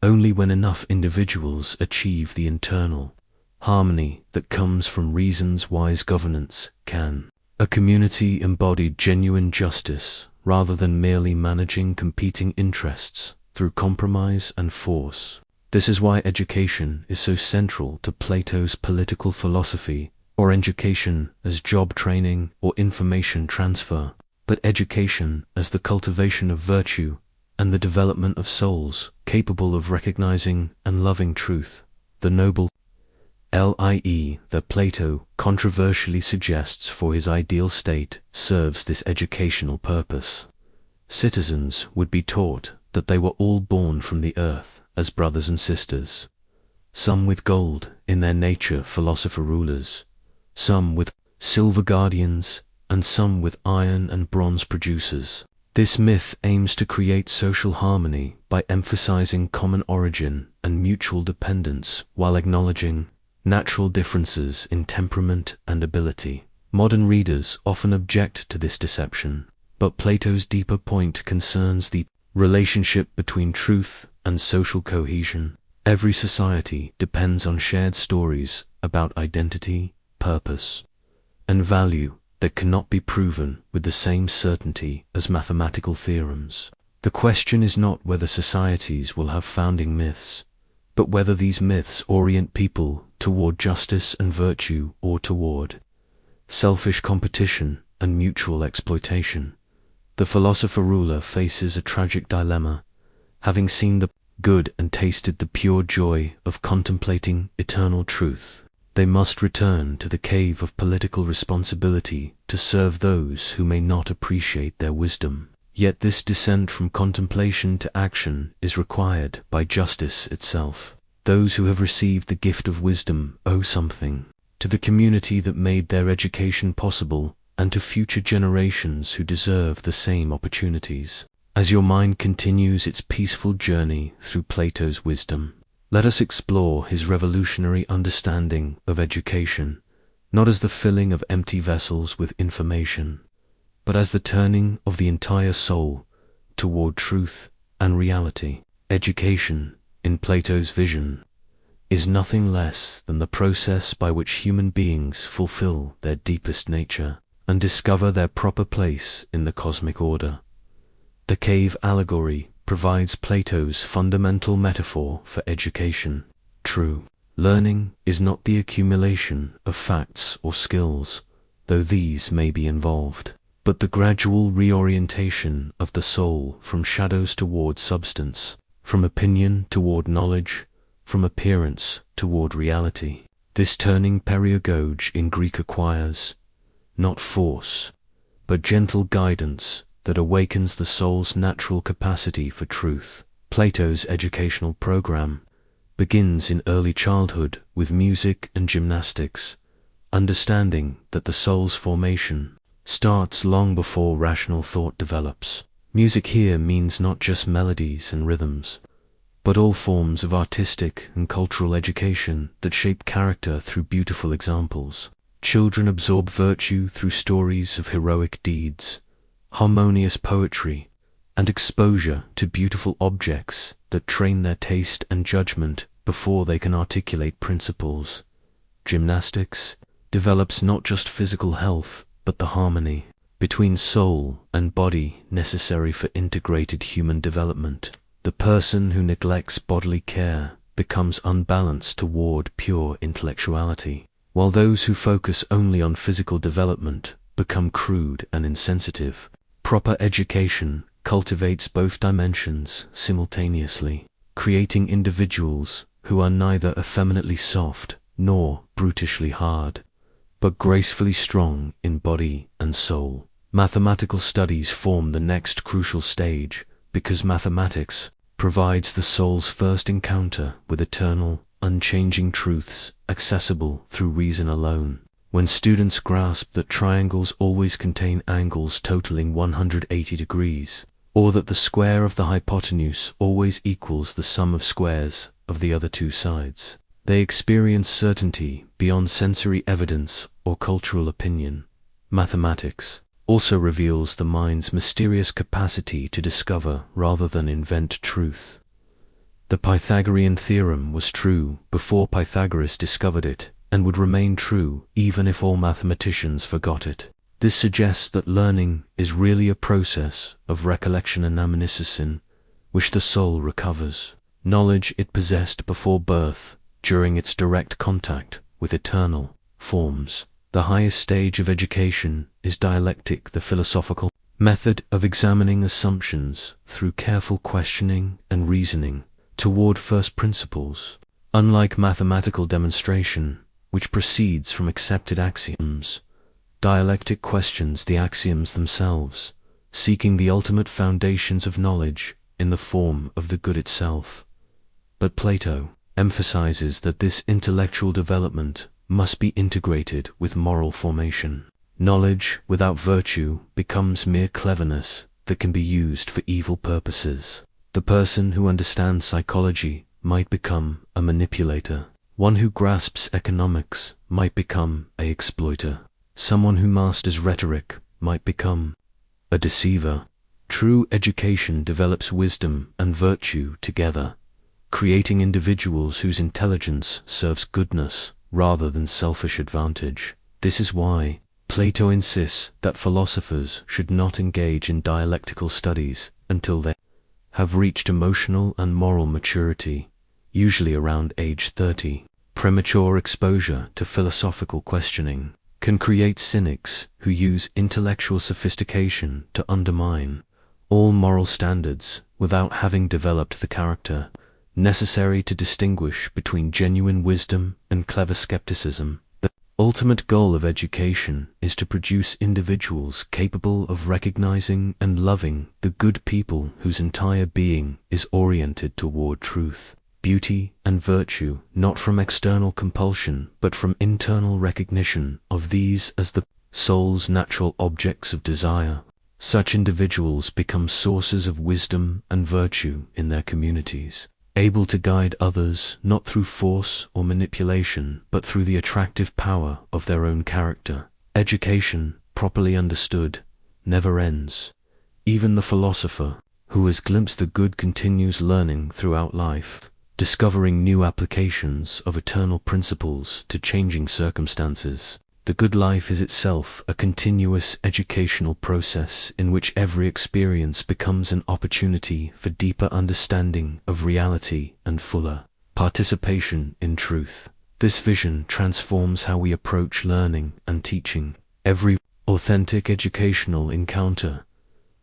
Only when enough individuals achieve the internal harmony that comes from reason's wise governance can a community embody genuine justice rather than merely managing competing interests through compromise and force. This is why education is so central to Plato's political philosophy, or education as job training or information transfer, but education as the cultivation of virtue and the development of souls capable of recognizing and loving truth, the noble lie that Plato controversially suggests for his ideal state serves this educational purpose. Citizens would be taught that they were all born from the earth as brothers and sisters, some with gold in their nature philosopher rulers, some with silver guardians, and some with iron and bronze producers. This myth aims to create social harmony by emphasizing common origin and mutual dependence while acknowledging natural differences in temperament and ability. Modern readers often object to this deception, but Plato's deeper point concerns the relationship between truth and social cohesion. Every society depends on shared stories about identity, purpose, and value that cannot be proven with the same certainty as mathematical theorems. The question is not whether societies will have founding myths, but whether these myths orient people toward justice and virtue or toward selfish competition and mutual exploitation. The philosopher-ruler faces a tragic dilemma, having seen the good and tasted the pure joy of contemplating eternal truth. They must return to the cave of political responsibility to serve those who may not appreciate their wisdom. Yet this descent from contemplation to action is required by justice itself. Those who have received the gift of wisdom owe something to the community that made their education possible and to future generations who deserve the same opportunities. As your mind continues its peaceful journey through Plato's wisdom, let us explore his revolutionary understanding of education, not as the filling of empty vessels with information, but as the turning of the entire soul toward truth and reality. Education, in Plato's vision, is nothing less than the process by which human beings fulfill their deepest nature and discover their proper place in the cosmic order. The cave allegory provides Plato's fundamental metaphor for education. True learning is not the accumulation of facts or skills, though these may be involved, but the gradual reorientation of the soul from shadows toward substance, from opinion toward knowledge, from appearance toward reality. This turning periagoge in Greek acquires not force, but gentle guidance that awakens the soul's natural capacity for truth. Plato's educational program begins in early childhood with music and gymnastics, understanding that the soul's formation starts long before rational thought develops. Music here means not just melodies and rhythms, but all forms of artistic and cultural education that shape character through beautiful examples. Children absorb virtue through stories of heroic deeds, harmonious poetry, and exposure to beautiful objects that train their taste and judgment before they can articulate principles. Gymnastics develops not just physical health, but the harmony between soul and body necessary for integrated human development. The person who neglects bodily care becomes unbalanced toward pure intellectuality, while those who focus only on physical development become crude and insensitive. Proper education cultivates both dimensions simultaneously, creating individuals who are neither effeminately soft nor brutishly hard, but gracefully strong in body and soul. Mathematical studies form the next crucial stage because mathematics provides the soul's first encounter with eternal, unchanging truths accessible through reason alone. When students grasp that triangles always contain angles totaling 180 degrees, or that the square of the hypotenuse always equals the sum of squares of the other two sides, they experience certainty beyond sensory evidence or cultural opinion. Mathematics also reveals the mind's mysterious capacity to discover rather than invent truth. The Pythagorean theorem was true before Pythagoras discovered it, and would remain true even if all mathematicians forgot it. This suggests that learning is really a process of recollection and amnesis, which the soul recovers. Knowledge it possessed before birth, during its direct contact with eternal forms. The highest stage of education is dialectic, the philosophical method of examining assumptions through careful questioning and reasoning toward first principles. Unlike mathematical demonstration, which proceeds from accepted axioms, dialectic questions the axioms themselves, seeking the ultimate foundations of knowledge in the form of the good itself. But Plato emphasizes that this intellectual development must be integrated with moral formation. Knowledge without virtue becomes mere cleverness that can be used for evil purposes. The person who understands psychology might become a manipulator. One who grasps economics might become an exploiter. Someone who masters rhetoric might become a deceiver. True education develops wisdom and virtue together, creating individuals whose intelligence serves goodness rather than selfish advantage. This is why Plato insists that philosophers should not engage in dialectical studies until they have reached emotional and moral maturity, usually around age 30. Premature exposure to philosophical questioning can create cynics who use intellectual sophistication to undermine all moral standards without having developed the character necessary to distinguish between genuine wisdom and clever skepticism. The ultimate goal of education is to produce individuals capable of recognizing and loving the good people whose entire being is oriented toward truth, beauty, and virtue, not from external compulsion, but from internal recognition of these as the soul's natural objects of desire. Such individuals become sources of wisdom and virtue in their communities, able to guide others not through force or manipulation, but through the attractive power of their own character. Education, properly understood, never ends. Even the philosopher who has glimpsed the good continues learning throughout life, discovering new applications of eternal principles to changing circumstances. The good life is itself a continuous educational process in which every experience becomes an opportunity for deeper understanding of reality and fuller participation in truth. This vision transforms how we approach learning and teaching. Every authentic educational encounter,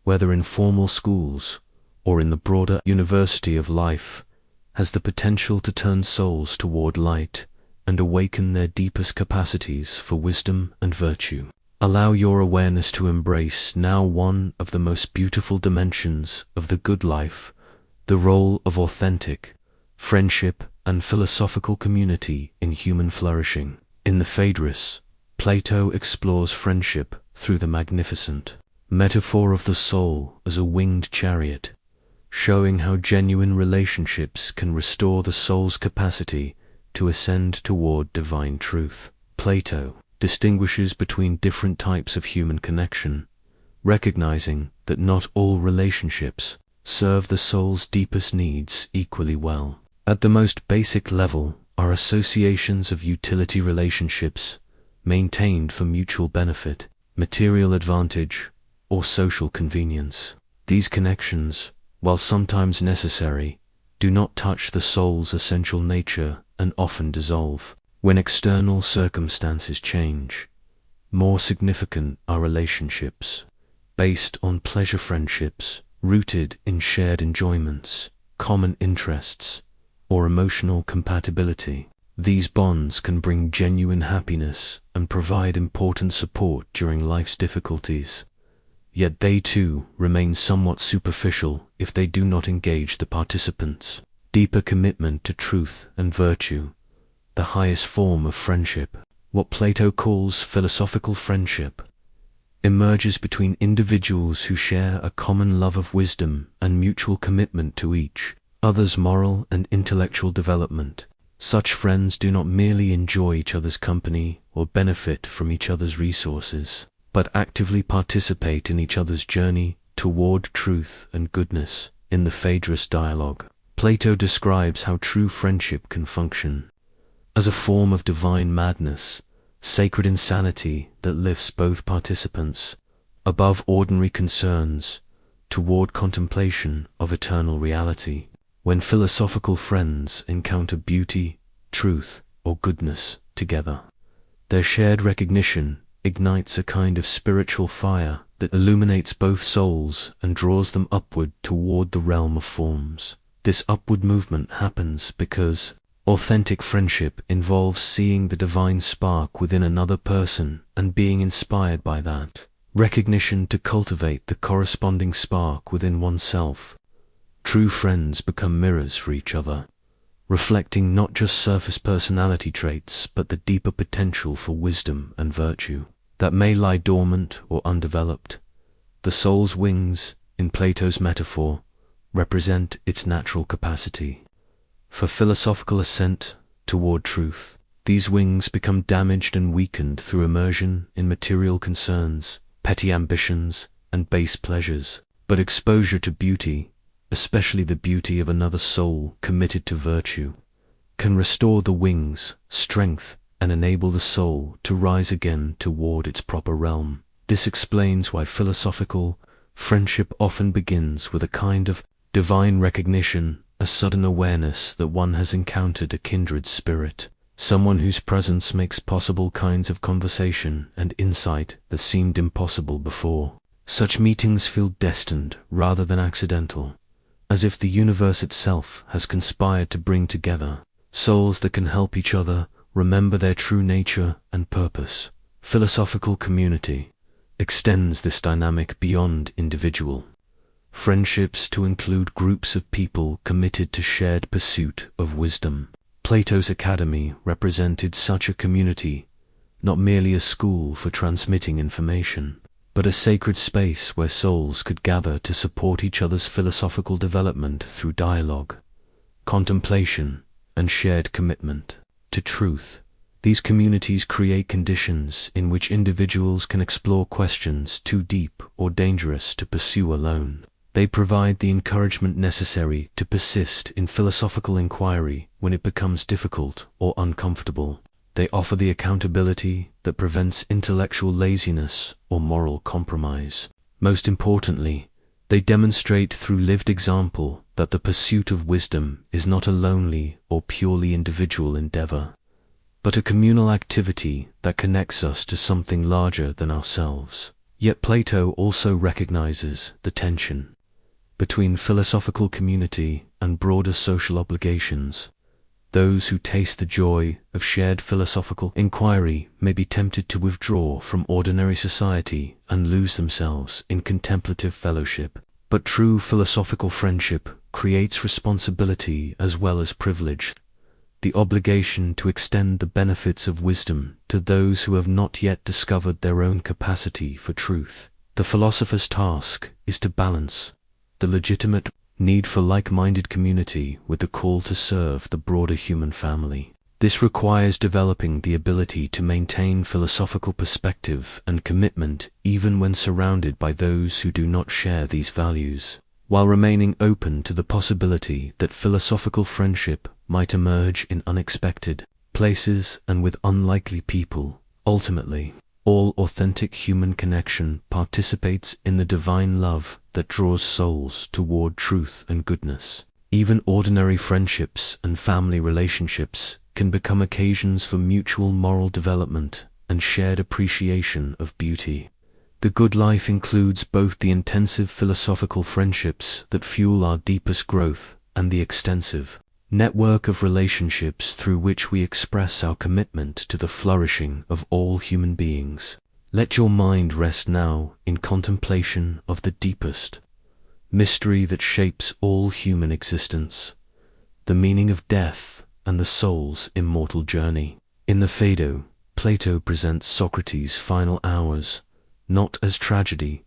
whether in formal schools or in the broader university of life, has the potential to turn souls toward light and awaken their deepest capacities for wisdom and virtue. Allow your awareness to embrace now one of the most beautiful dimensions of the good life, the role of authentic friendship and philosophical community in human flourishing. In the Phaedrus, Plato explores friendship through the magnificent metaphor of the soul as a winged chariot, showing how genuine relationships can restore the soul's capacity to ascend toward divine truth. Plato distinguishes between different types of human connection, recognizing that not all relationships serve the soul's deepest needs equally well. At the most basic level are associations of utility relationships maintained for mutual benefit, material advantage, or social convenience. These connections, while sometimes necessary, do not touch the soul's essential nature and often dissolve when external circumstances change. More significant are relationships based on pleasure friendships, rooted in shared enjoyments, common interests, or emotional compatibility. These bonds can bring genuine happiness and provide important support during life's difficulties. Yet they too remain somewhat superficial if they do not engage the participants. Deeper commitment to truth and virtue, the highest form of friendship, what Plato calls philosophical friendship, emerges between individuals who share a common love of wisdom and mutual commitment to each other's moral and intellectual development. Such friends do not merely enjoy each other's company or benefit from each other's resources. but actively participate in each other's journey toward truth and goodness. In the Phaedrus dialogue, Plato describes how true friendship can function as a form of divine madness, sacred insanity that lifts both participants above ordinary concerns toward contemplation of eternal reality. When philosophical friends encounter beauty, truth, or goodness together, their shared recognition ignites a kind of spiritual fire that illuminates both souls and draws them upward toward the realm of forms. This upward movement happens because authentic friendship involves seeing the divine spark within another person and being inspired by that recognition to cultivate the corresponding spark within oneself. True friends become mirrors for each other, reflecting not just surface personality traits but the deeper potential for wisdom and virtue that may lie dormant or undeveloped. The soul's wings, in Plato's metaphor, represent its natural capacity for philosophical ascent toward truth. These wings become damaged and weakened through immersion in material concerns, petty ambitions, and base pleasures. But exposure to beauty, especially the beauty of another soul committed to virtue, can restore the wings' strength and enable the soul to rise again toward its proper realm. This explains why philosophical friendship often begins with a kind of divine recognition, a sudden awareness that one has encountered a kindred spirit, someone whose presence makes possible kinds of conversation and insight that seemed impossible before. Such meetings feel destined rather than accidental, as if the universe itself has conspired to bring together souls that can help each other remember their true nature and purpose. Philosophical community extends this dynamic beyond individual friendships to include groups of people committed to shared pursuit of wisdom. Plato's academy represented such a community, not merely a school for transmitting information, but a sacred space where souls could gather to support each other's philosophical development through dialogue, contemplation, and shared commitment to truth. These communities create conditions in which individuals can explore questions too deep or dangerous to pursue alone. They provide the encouragement necessary to persist in philosophical inquiry when it becomes difficult or uncomfortable. They offer the accountability that prevents intellectual laziness or moral compromise. Most importantly, they demonstrate through lived example that the pursuit of wisdom is not a lonely or purely individual endeavor, but a communal activity that connects us to something larger than ourselves. Yet Plato also recognizes the tension between philosophical community and broader social obligations. Those who taste the joy of shared philosophical inquiry may be tempted to withdraw from ordinary society and lose themselves in contemplative fellowship. But true philosophical friendship creates responsibility as well as privilege, the obligation to extend the benefits of wisdom to those who have not yet discovered their own capacity for truth. The philosopher's task is to balance the legitimate need for like-minded community with the call to serve the broader human family. This requires developing the ability to maintain philosophical perspective and commitment even when surrounded by those who do not share these values, while remaining open to the possibility that philosophical friendship might emerge in unexpected places and with unlikely people. Ultimately, all authentic human connection participates in the divine love that draws souls toward truth and goodness. Even ordinary friendships and family relationships can become occasions for mutual moral development and shared appreciation of beauty. The good life includes both the intensive philosophical friendships that fuel our deepest growth and the extensive network of relationships through which we express our commitment to the flourishing of all human beings. Let your mind rest now in contemplation of the deepest mystery that shapes all human existence, the meaning of death and the soul's immortal journey. In the Phaedo, Plato presents Socrates' final hours not as tragedy,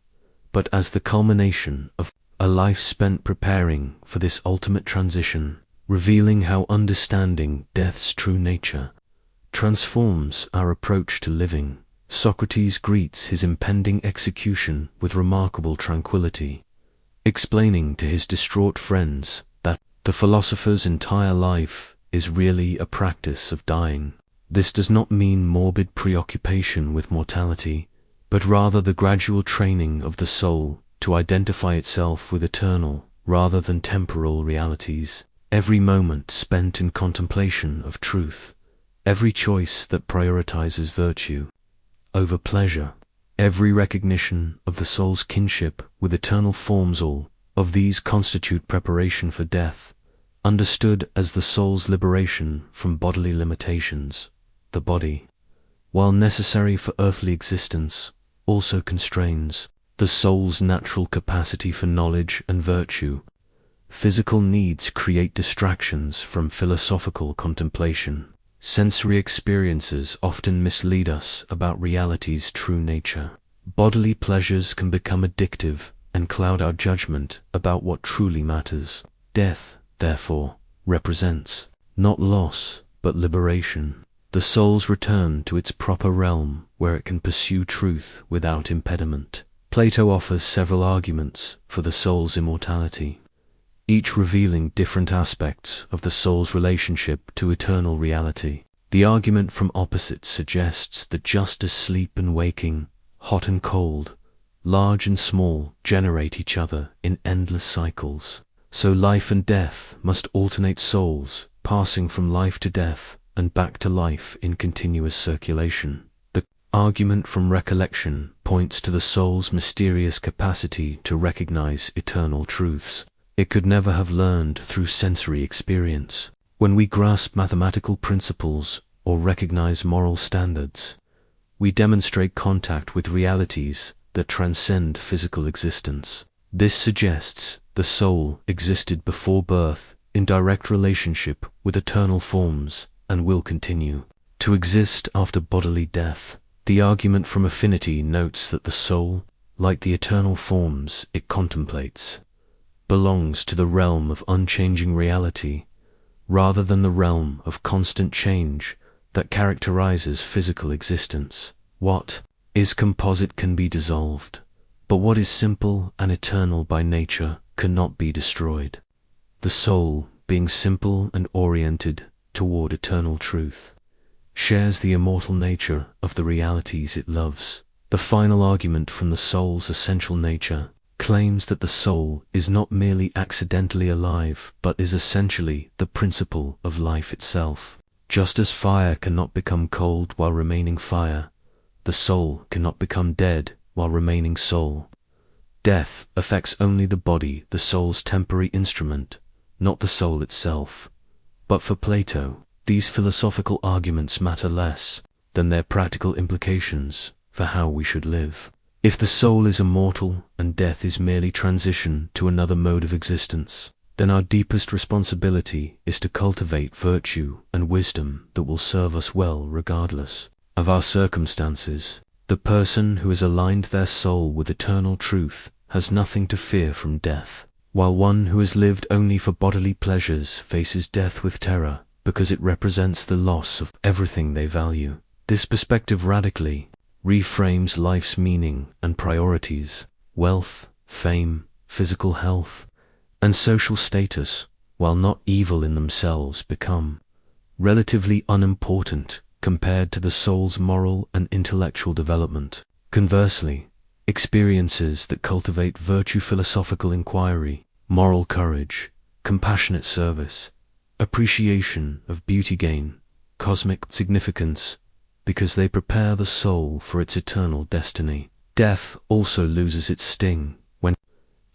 but as the culmination of a life spent preparing for this ultimate transition, revealing how understanding death's true nature transforms our approach to living. Socrates greets his impending execution with remarkable tranquility, explaining to his distraught friends that the philosopher's entire life is really a practice of dying. This does not mean morbid preoccupation with mortality, but rather the gradual training of the soul to identify itself with eternal rather than temporal realities. Every moment spent in contemplation of truth, every choice that prioritizes virtue over pleasure, every recognition of the soul's kinship with eternal forms, all of these constitute preparation for death, understood as the soul's liberation from bodily limitations. The body, while necessary for earthly existence, also constrains the soul's natural capacity for knowledge and virtue. Physical needs create distractions from philosophical contemplation. Sensory experiences often mislead us about reality's true nature. Bodily pleasures can become addictive and cloud our judgment about what truly matters. Death, therefore, represents not loss, but liberation. The soul's return to its proper realm where it can pursue truth without impediment. Plato offers several arguments for the soul's immortality, each revealing different aspects of the soul's relationship to eternal reality. The argument from opposites suggests that just as sleep and waking, hot and cold, large and small, generate each other in endless cycles, so life and death must alternate souls, passing from life to death and back to life in continuous circulation. The argument from recollection points to the soul's mysterious capacity to recognize eternal truths it could never have learned through sensory experience. When we grasp mathematical principles or recognize moral standards, we demonstrate contact with realities that transcend physical existence. This suggests the soul existed before birth in direct relationship with eternal forms and will continue to exist after bodily death. The argument from affinity notes that the soul, like the eternal forms it contemplates, belongs to the realm of unchanging reality rather than the realm of constant change that characterizes physical existence. What is composite can be dissolved, but what is simple and eternal by nature cannot be destroyed. The soul, being simple and oriented toward eternal truth, shares the immortal nature of the realities it loves. The final argument from the soul's essential nature claims that the soul is not merely accidentally alive, but is essentially the principle of life itself. Just as fire cannot become cold while remaining fire, the soul cannot become dead while remaining soul. Death affects only the body, the soul's temporary instrument, not the soul itself. But for Plato, these philosophical arguments matter less than their practical implications for how we should live. If the soul is immortal and death is merely transition to another mode of existence, then our deepest responsibility is to cultivate virtue and wisdom that will serve us well regardless of our circumstances. The person who has aligned their soul with eternal truth has nothing to fear from death, while one who has lived only for bodily pleasures faces death with terror because it represents the loss of everything they value. This perspective radically reframes life's meaning and priorities. Wealth, fame, physical health, and social status, while not evil in themselves, become relatively unimportant compared to the soul's moral and intellectual development. Conversely, experiences that cultivate virtue, philosophical inquiry, moral courage, compassionate service, appreciation of beauty, gain cosmic significance because they prepare the soul for its eternal destiny. Death also loses its sting when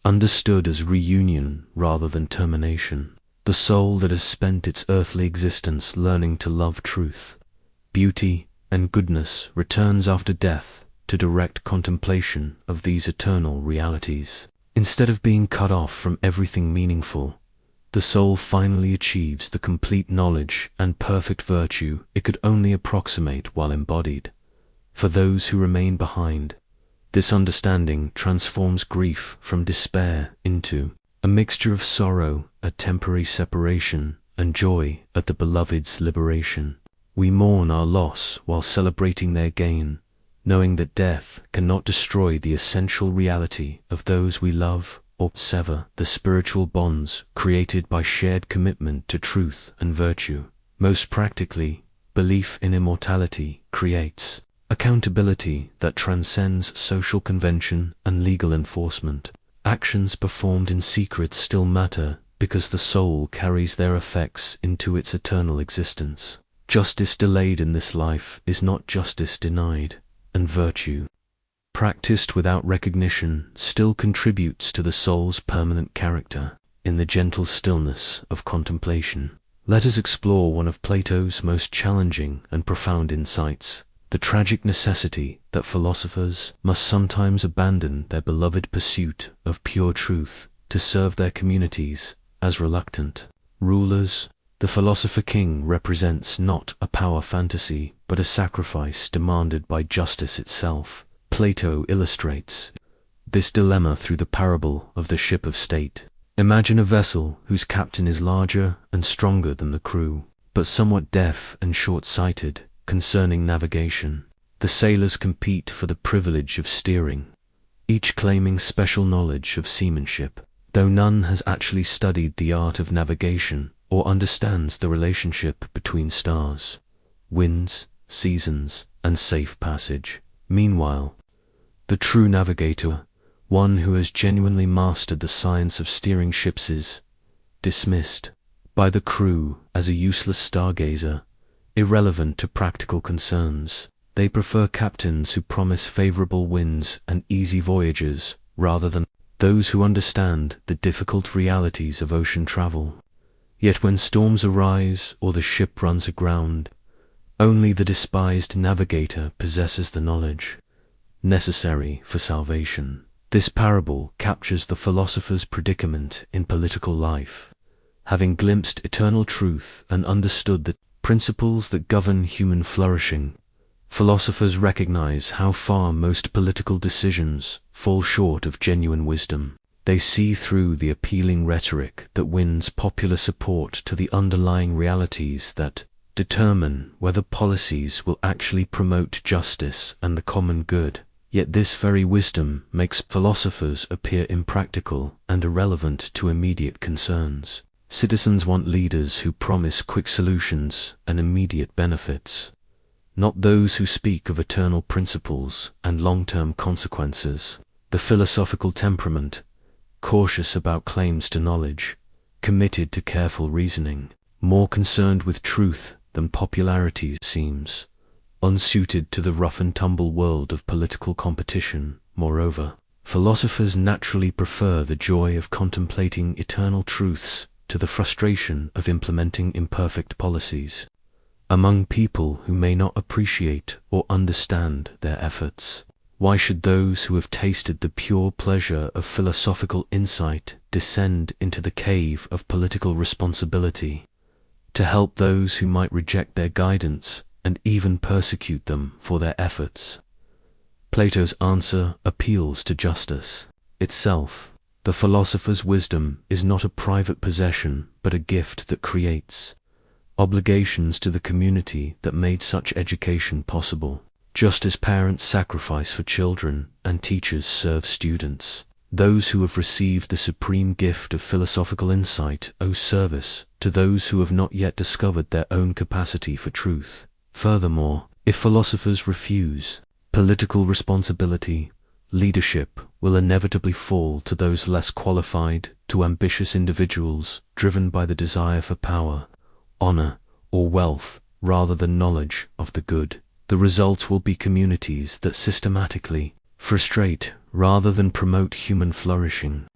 understood as reunion rather than termination. The soul that has spent its earthly existence learning to love truth, beauty, and goodness returns after death to direct contemplation of these eternal realities. Instead of being cut off from everything meaningful, the soul finally achieves the complete knowledge and perfect virtue it could only approximate while embodied. For those who remain behind, this understanding transforms grief from despair into a mixture of sorrow at temporary separation and joy at the beloved's liberation. We mourn our loss while celebrating their gain, knowing that death cannot destroy the essential reality of those we love or sever the spiritual bonds created by shared commitment to truth and virtue. Most practically, belief in immortality creates accountability that transcends social convention and legal enforcement. Actions performed in secret still matter because the soul carries their effects into its eternal existence. Justice delayed in this life is not justice denied, and virtue, practiced without recognition, still contributes to the soul's permanent character. In the gentle stillness of contemplation, let us explore one of Plato's most challenging and profound insights: the tragic necessity that philosophers must sometimes abandon their beloved pursuit of pure truth to serve their communities as reluctant rulers. The philosopher king represents not a power fantasy, but a sacrifice demanded by justice itself. Plato illustrates this dilemma through the parable of the ship of state. Imagine a vessel whose captain is larger and stronger than the crew, but somewhat deaf and short-sighted concerning navigation. The sailors compete for the privilege of steering, each claiming special knowledge of seamanship, though none has actually studied the art of navigation or understands the relationship between stars, winds, seasons, and safe passage. Meanwhile, the true navigator, one who has genuinely mastered the science of steering ships, is dismissed by the crew as a useless stargazer, irrelevant to practical concerns. They prefer captains who promise favorable winds and easy voyages rather than those who understand the difficult realities of ocean travel. Yet when storms arise or the ship runs aground, only the despised navigator possesses the knowledge necessary for salvation. This parable captures the philosopher's predicament in political life. Having glimpsed eternal truth and understood the principles that govern human flourishing, philosophers recognize how far most political decisions fall short of genuine wisdom. They see through the appealing rhetoric that wins popular support to the underlying realities that determine whether policies will actually promote justice and the common good. Yet this very wisdom makes philosophers appear impractical and irrelevant to immediate concerns. Citizens want leaders who promise quick solutions and immediate benefits, not those who speak of eternal principles and long-term consequences. The philosophical temperament, cautious about claims to knowledge, committed to careful reasoning, more concerned with truth than popularity, seems unsuited to the rough-and-tumble world of political competition. Moreover, philosophers naturally prefer the joy of contemplating eternal truths to the frustration of implementing imperfect policies. Among people who may not appreciate or understand their efforts, why should those who have tasted the pure pleasure of philosophical insight descend into the cave of political responsibility to help those who might reject their guidance and even persecute them for their efforts? Plato's answer appeals to justice itself. The philosopher's wisdom is not a private possession, but a gift that creates obligations to the community that made such education possible. Just as parents sacrifice for children and teachers serve students, those who have received the supreme gift of philosophical insight owe service to those who have not yet discovered their own capacity for truth. Furthermore, if philosophers refuse political responsibility, leadership will inevitably fall to those less qualified, to ambitious individuals driven by the desire for power, honor, or wealth rather than knowledge of the good. The result will be communities that systematically frustrate rather than promote human flourishing,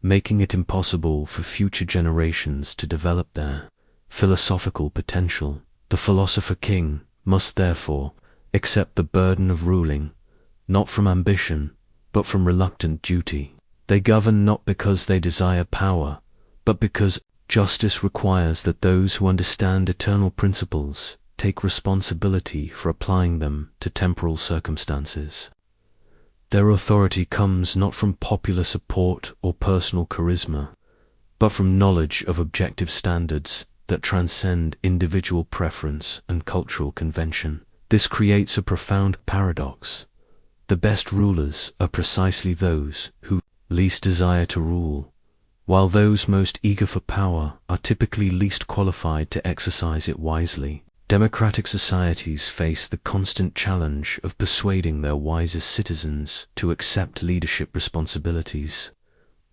making it impossible for future generations to develop their philosophical potential. The philosopher king must therefore accept the burden of ruling, not from ambition, but from reluctant duty. They govern not because they desire power, but because justice requires that those who understand eternal principles take responsibility for applying them to temporal circumstances. Their authority comes not from popular support or personal charisma, but from knowledge of objective standards that transcend individual preference and cultural convention. This creates a profound paradox. The best rulers are precisely those who least desire to rule, while those most eager for power are typically least qualified to exercise it wisely. Democratic societies face the constant challenge of persuading their wisest citizens to accept leadership responsibilities,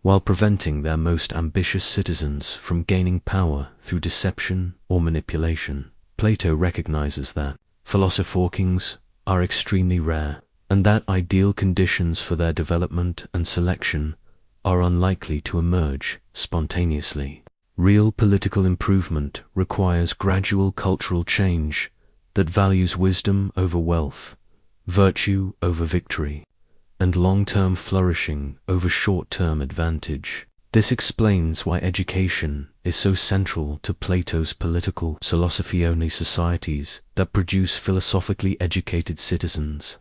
while preventing their most ambitious citizens from gaining power through deception or manipulation. Plato recognizes that philosopher-kings are extremely rare, and that ideal conditions for their development and selection are unlikely to emerge spontaneously. Real political improvement requires gradual cultural change that values wisdom over wealth, virtue over victory, and long-term flourishing over short-term advantage. This explains why education is so central to Plato's political philosophy-only societies that produce philosophically educated citizens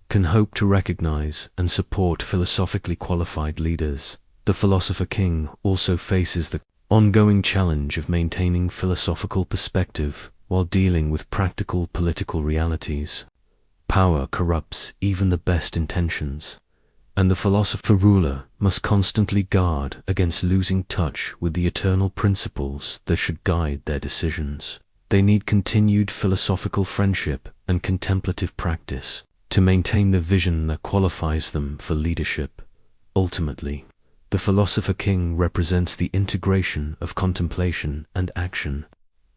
can hope to recognize and support philosophically qualified leaders. The philosopher-king also faces the ongoing challenge of maintaining philosophical perspective while dealing with practical political realities. Power corrupts even the best intentions, and the philosopher-ruler must constantly guard against losing touch with the eternal principles that should guide their decisions. They need continued philosophical friendship and contemplative practice to maintain the vision that qualifies them for leadership. Ultimately, the philosopher-king represents the integration of contemplation and action,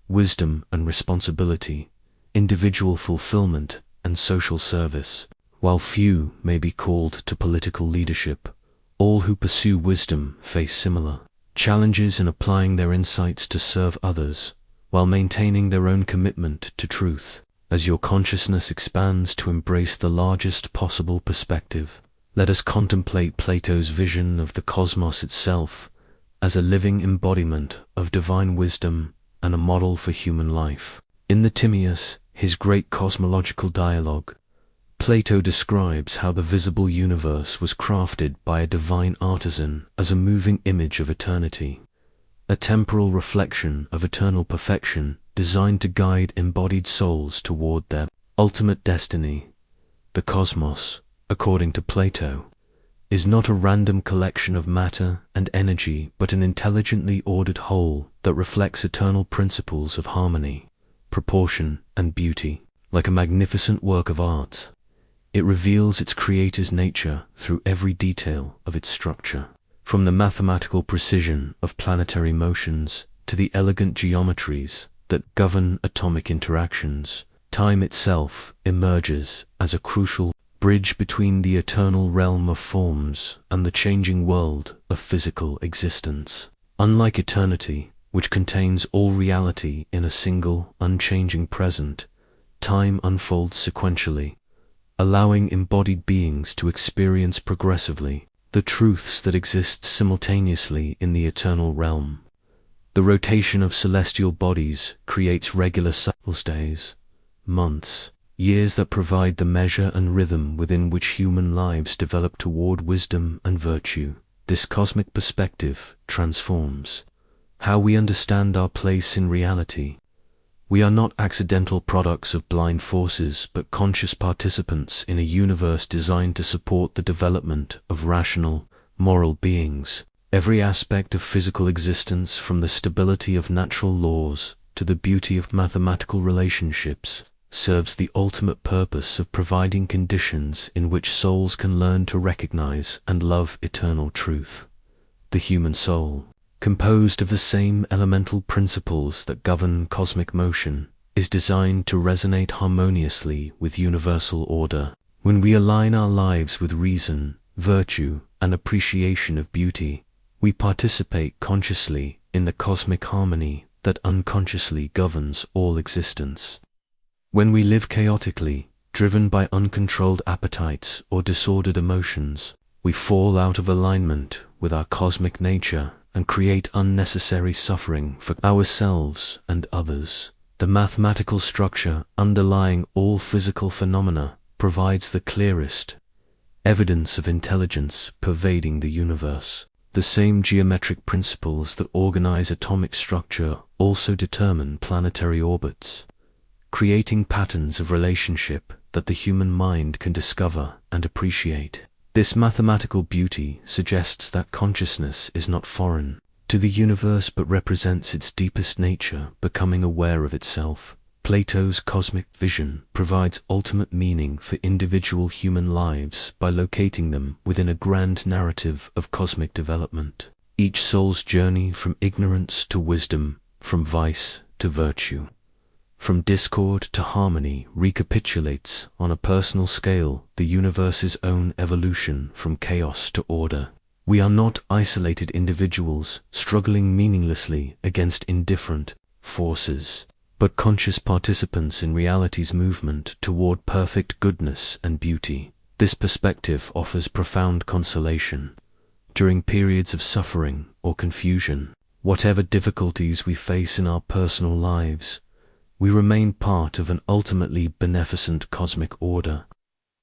wisdom and responsibility, individual fulfillment and social service. While few may be called to political leadership, all who pursue wisdom face similar challenges in applying their insights to serve others, while maintaining their own commitment to truth. As your consciousness expands to embrace the largest possible perspective, let us contemplate Plato's vision of the cosmos itself as a living embodiment of divine wisdom and a model for human life. In the Timaeus, his great cosmological dialogue, Plato describes how the visible universe was crafted by a divine artisan as a moving image of eternity, a temporal reflection of eternal perfection designed to guide embodied souls toward their ultimate destiny. The cosmos, according to Plato, is not a random collection of matter and energy, but an intelligently ordered whole that reflects eternal principles of harmony, proportion, and beauty. Like a magnificent work of art, it reveals its creator's nature through every detail of its structure. From the mathematical precision of planetary motions to the elegant geometries that govern atomic interactions, time itself emerges as a crucial bridge between the eternal realm of forms and the changing world of physical existence. Unlike eternity, which contains all reality in a single, unchanging present, time unfolds sequentially, allowing embodied beings to experience progressively the truths that exist simultaneously in the eternal realm. The rotation of celestial bodies creates regular cycles, days, months, years that provide the measure and rhythm within which human lives develop toward wisdom and virtue. This cosmic perspective transforms how we understand our place in reality. We are not accidental products of blind forces, but conscious participants in a universe designed to support the development of rational, moral beings. Every aspect of physical existence, from the stability of natural laws to the beauty of mathematical relationships, serves the ultimate purpose of providing conditions in which souls can learn to recognize and love eternal truth. The human soul, composed of the same elemental principles that govern cosmic motion, is designed to resonate harmoniously with universal order. When we align our lives with reason, virtue, and appreciation of beauty, we participate consciously in the cosmic harmony that unconsciously governs all existence. When we live chaotically, driven by uncontrolled appetites or disordered emotions, we fall out of alignment with our cosmic nature and create unnecessary suffering for ourselves and others. The mathematical structure underlying all physical phenomena provides the clearest evidence of intelligence pervading the universe. The same geometric principles that organize atomic structure also determine planetary orbits, creating patterns of relationship that the human mind can discover and appreciate. This mathematical beauty suggests that consciousness is not foreign to the universe but represents its deepest nature, becoming aware of itself. Plato's cosmic vision provides ultimate meaning for individual human lives by locating them within a grand narrative of cosmic development. Each soul's journey from ignorance to wisdom, from vice to virtue, from discord to harmony recapitulates on a personal scale the universe's own evolution from chaos to order. We are not isolated individuals struggling meaninglessly against indifferent forces, but conscious participants in reality's movement toward perfect goodness and beauty. This perspective offers profound consolation during periods of suffering or confusion. Whatever difficulties we face in our personal lives, we remain part of an ultimately beneficent cosmic order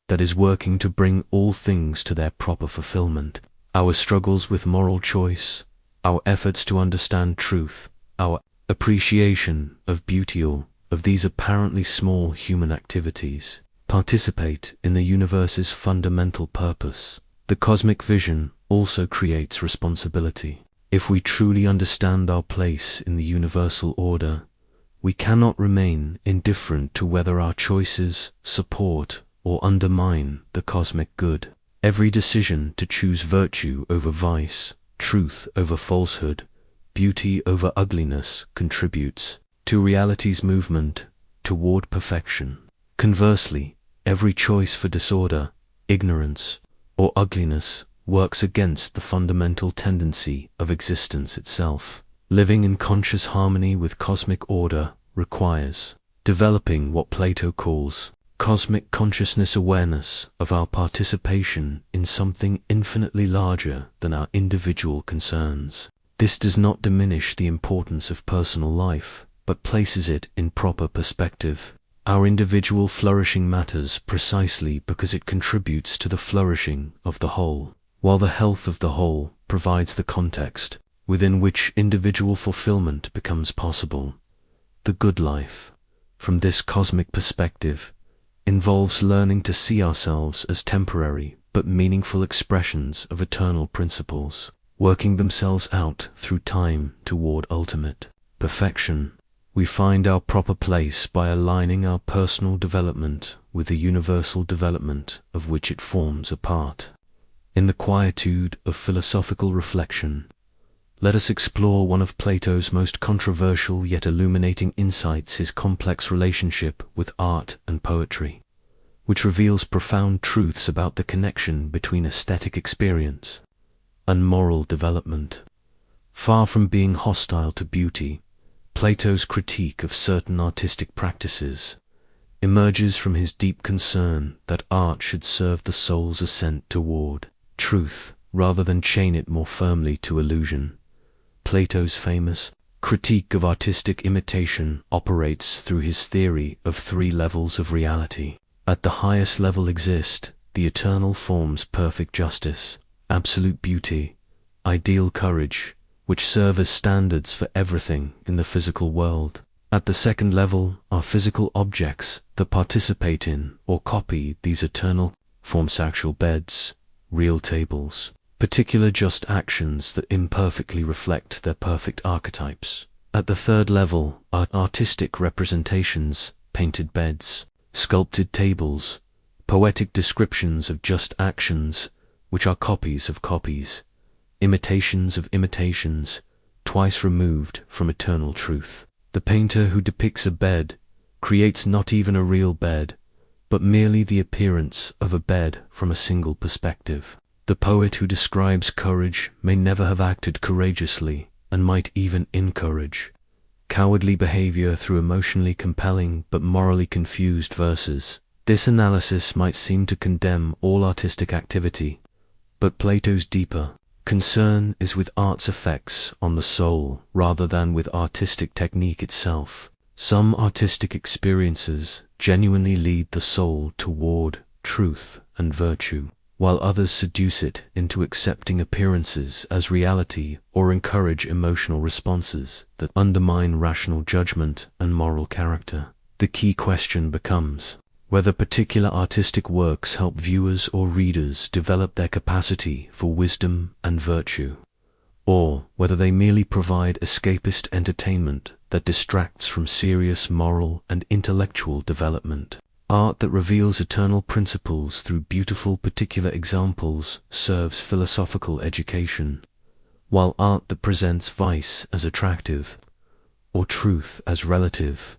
that is working to bring all things to their proper fulfillment. Our struggles with moral choice, our efforts to understand truth, our appreciation of beauty, all of these apparently small human activities participate in the universe's fundamental purpose. The cosmic vision also creates responsibility. If we truly understand our place in the universal order, we cannot remain indifferent to whether our choices support or undermine the cosmic good. Every decision to choose virtue over vice, truth over falsehood, beauty over ugliness contributes to reality's movement toward perfection. Conversely, every choice for disorder, ignorance, or ugliness works against the fundamental tendency of existence itself. Living in conscious harmony with cosmic order requires developing what Plato calls cosmic consciousness, awareness of our participation in something infinitely larger than our individual concerns. This does not diminish the importance of personal life, but places it in proper perspective. Our individual flourishing matters precisely because it contributes to the flourishing of the whole, while the health of the whole provides the context within which individual fulfillment becomes possible. The good life, from this cosmic perspective, involves learning to see ourselves as temporary but meaningful expressions of eternal principles, working themselves out through time toward ultimate perfection. We find our proper place by aligning our personal development with the universal development of which it forms a part. In the quietude of philosophical reflection, let us explore one of Plato's most controversial yet illuminating insights, his complex relationship with art and poetry, which reveals profound truths about the connection between aesthetic experience and moral development. Far from being hostile to beauty, Plato's critique of certain artistic practices emerges from his deep concern that art should serve the soul's ascent toward truth rather than chain it more firmly to illusion. Plato's famous critique of artistic imitation operates through his theory of 3 levels of reality. At the highest level exist the eternal forms perfect justice, absolute beauty, ideal courage, which serve as standards for everything in the physical world. At the second level are physical objects that participate in or copy these eternal forms: actual beds, real tables, particular just actions that imperfectly reflect their perfect archetypes. At the third level are artistic representations, painted beds, sculpted tables, poetic descriptions of just actions, which are copies of copies, imitations of imitations, twice removed from eternal truth. The painter who depicts a bed creates not even a real bed, but merely the appearance of a bed from a single perspective. The poet who describes courage may never have acted courageously and might even encourage cowardly behavior through emotionally compelling but morally confused verses. This analysis might seem to condemn all artistic activity, but Plato's deeper concern is with art's effects on the soul rather than with artistic technique itself. Some artistic experiences genuinely lead the soul toward truth and virtue, while others seduce it into accepting appearances as reality or encourage emotional responses that undermine rational judgment and moral character. The key question becomes whether particular artistic works help viewers or readers develop their capacity for wisdom and virtue, or whether they merely provide escapist entertainment that distracts from serious moral and intellectual development. Art that reveals eternal principles through beautiful particular examples serves philosophical education, while art that presents vice as attractive, or truth as relative,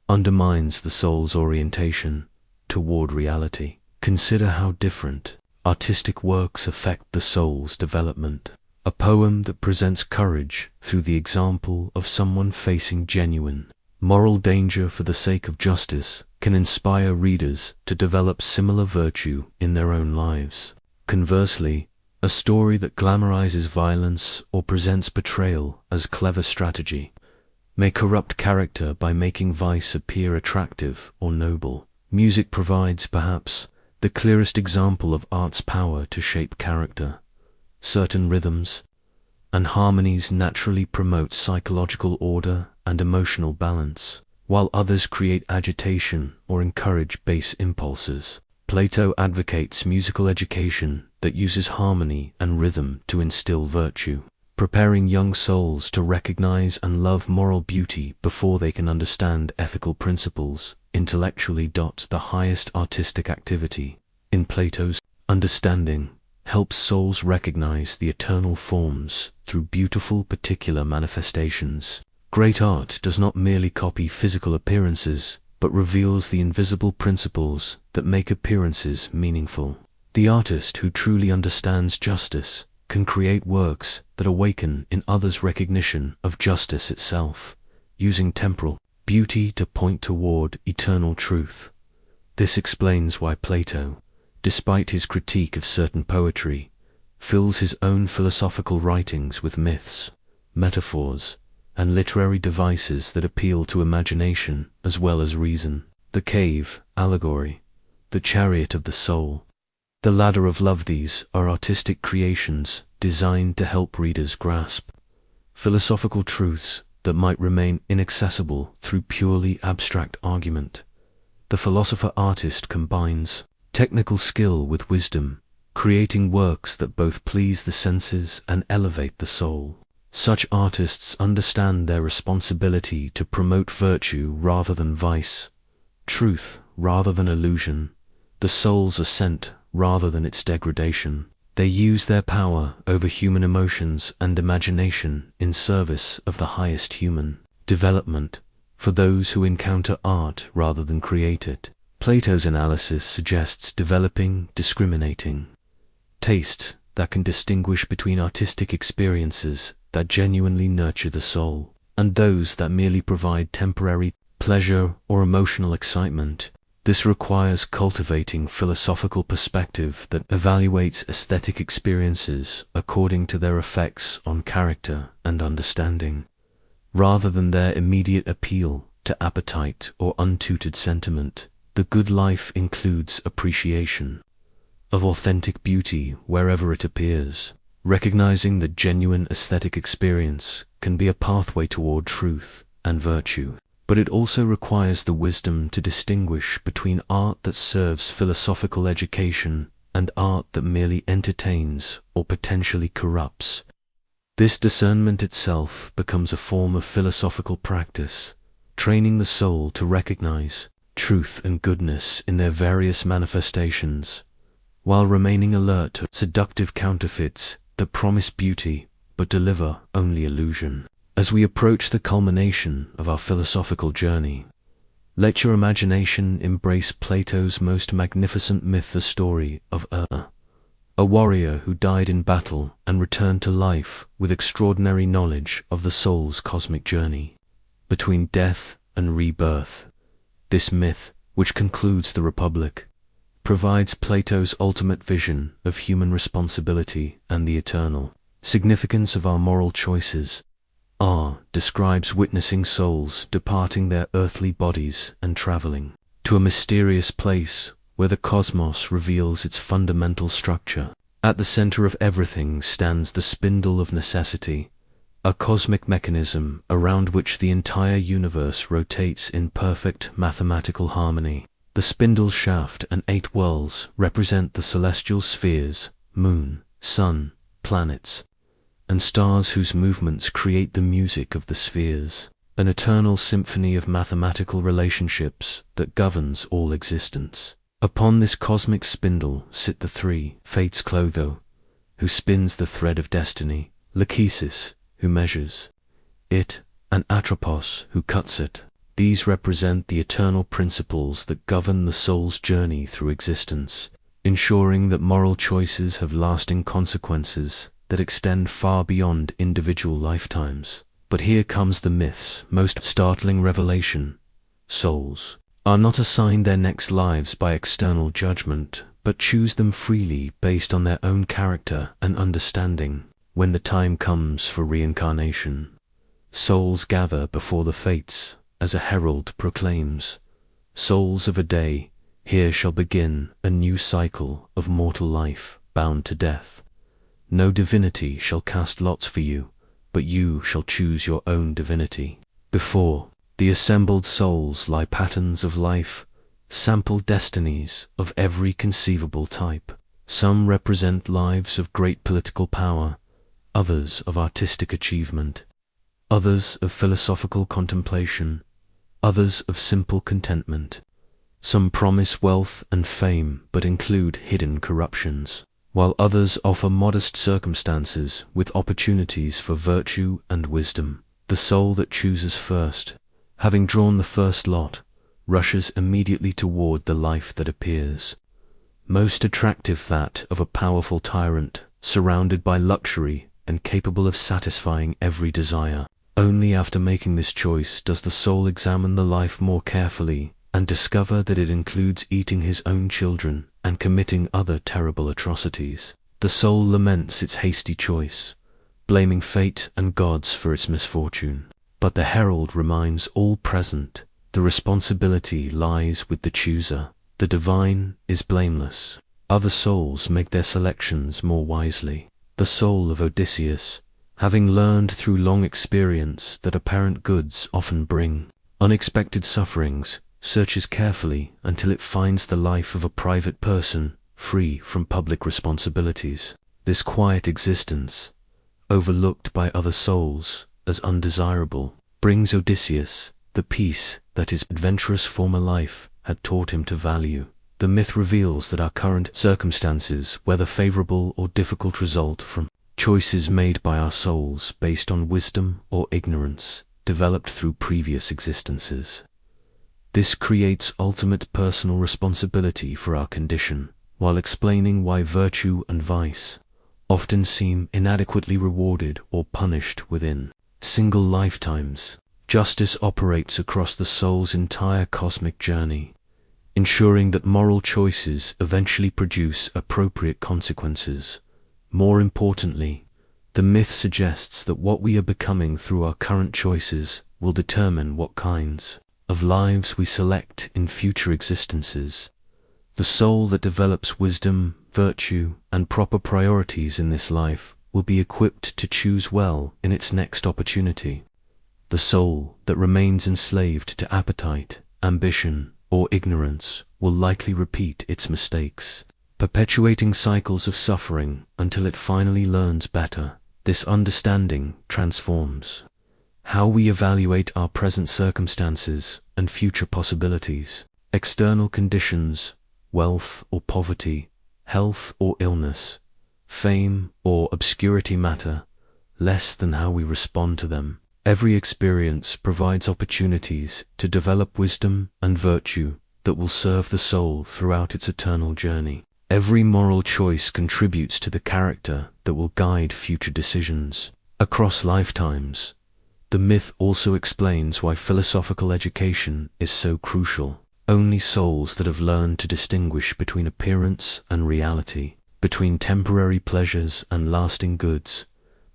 undermines the soul's orientation toward reality. Consider how different artistic works affect the soul's development. A poem that presents courage through the example of someone facing genuine moral danger for the sake of justice can inspire readers to develop similar virtue in their own lives. Conversely, a story that glamorizes violence or presents betrayal as clever strategy may corrupt character by making vice appear attractive or noble. Music provides, perhaps, the clearest example of art's power to shape character. Certain rhythms and harmonies naturally promote psychological order and emotional balance, while others create agitation or encourage base impulses. Plato advocates musical education that uses harmony and rhythm to instill virtue, preparing young souls to recognize and love moral beauty before they can understand ethical principles. Intellectually, the highest artistic activity, in Plato's understanding, helps souls recognize the eternal forms through beautiful particular manifestations. Great art does not merely copy physical appearances, but reveals the invisible principles that make appearances meaningful. The artist who truly understands justice can create works that awaken in others recognition of justice itself, using temporal beauty to point toward eternal truth. This explains why Plato, despite his critique of certain poetry, fills his own philosophical writings with myths, metaphors, and literary devices that appeal to imagination as well as reason. The cave allegory, the chariot of the soul, the ladder of love, these are artistic creations designed to help readers grasp philosophical truths that might remain inaccessible through purely abstract argument. The philosopher-artist combines technical skill with wisdom, creating works that both please the senses and elevate the soul. Such artists understand their responsibility to promote virtue rather than vice, truth rather than illusion, the soul's ascent rather than its degradation. They use their power over human emotions and imagination in service of the highest human development for those who encounter art rather than create it. Plato's analysis suggests developing discriminating taste that can distinguish between artistic experiences that genuinely nurture the soul and those that merely provide temporary pleasure or emotional excitement. This requires cultivating philosophical perspective that evaluates aesthetic experiences according to their effects on character and understanding, rather than their immediate appeal to appetite or untutored sentiment. The good life includes appreciation of authentic beauty wherever it appears, recognizing that genuine aesthetic experience can be a pathway toward truth and virtue. But it also requires the wisdom to distinguish between art that serves philosophical education and art that merely entertains or potentially corrupts. This discernment itself becomes a form of philosophical practice, training the soul to recognize truth and goodness in their various manifestations, while remaining alert to seductive counterfeits that promise beauty but deliver only illusion. As we approach the culmination of our philosophical journey, let your imagination embrace Plato's most magnificent myth, the story of a warrior who died in battle and returned to life with extraordinary knowledge of the soul's cosmic journey between death and rebirth. This myth, which concludes the Republic, provides Plato's ultimate vision of human responsibility and the eternal significance of our moral choices. Describes witnessing souls departing their earthly bodies and traveling to a mysterious place where the cosmos reveals its fundamental structure. At the center of everything stands the spindle of necessity, a cosmic mechanism around which the entire universe rotates in perfect mathematical harmony. The spindle shaft and 8 whirls represent the celestial spheres, moon, sun, planets, and stars whose movements create the music of the spheres, an eternal symphony of mathematical relationships that governs all existence. Upon this cosmic spindle sit the 3 fates: Clotho, who spins the thread of destiny, Lachesis, who measures it, and Atropos, who cuts it. These represent the eternal principles that govern the soul's journey through existence, ensuring that moral choices have lasting consequences that extend far beyond individual lifetimes. But here comes the myth's most startling revelation. Souls are not assigned their next lives by external judgment, but choose them freely based on their own character and understanding. When the time comes for reincarnation, souls gather before the fates as a herald proclaims, "Souls of a day, here shall begin a new cycle of mortal life bound to death. No divinity shall cast lots for you, but you shall choose your own divinity." Before the assembled souls lie patterns of life, sample destinies of every conceivable type. Some represent lives of great political power, others of artistic achievement, others of philosophical contemplation, others of simple contentment. Some promise wealth and fame but include hidden corruptions, while others offer modest circumstances with opportunities for virtue and wisdom. The soul that chooses first, having drawn the first lot, rushes immediately toward the life that appears most attractive, that of a powerful tyrant, surrounded by luxury and capable of satisfying every desire. Only after making this choice does the soul examine the life more carefully and discover that it includes eating his own children and committing other terrible atrocities. The soul laments its hasty choice, blaming fate and gods for its misfortune. But the herald reminds all present, the responsibility lies with the chooser. The divine is blameless. Other souls make their selections more wisely. The soul of Odysseus, having learned through long experience that apparent goods often bring unexpected sufferings, searches carefully until it finds the life of a private person free from public responsibilities. This quiet existence, overlooked by other souls as undesirable, brings Odysseus the peace that his adventurous former life had taught him to value. The myth reveals that our current circumstances, whether favorable or difficult, result from choices made by our souls based on wisdom or ignorance, developed through previous existences. This creates ultimate personal responsibility for our condition, while explaining why virtue and vice often seem inadequately rewarded or punished within single lifetimes. Justice operates across the soul's entire cosmic journey, ensuring that moral choices eventually produce appropriate consequences. More importantly, the myth suggests that what we are becoming through our current choices will determine what kinds of lives we select in future existences. The soul that develops wisdom, virtue, and proper priorities in this life will be equipped to choose well in its next opportunity. The soul that remains enslaved to appetite, ambition, or ignorance will likely repeat its mistakes, perpetuating cycles of suffering until it finally learns better. This understanding transforms how we evaluate our present circumstances and future possibilities. External conditions, wealth or poverty, health or illness, fame or obscurity matter less than how we respond to them. Every experience provides opportunities to develop wisdom and virtue that will serve the soul throughout its eternal journey. Every moral choice contributes to the character that will guide future decisions across lifetimes. The myth also explains why philosophical education is so crucial. Only souls that have learned to distinguish between appearance and reality, between temporary pleasures and lasting goods,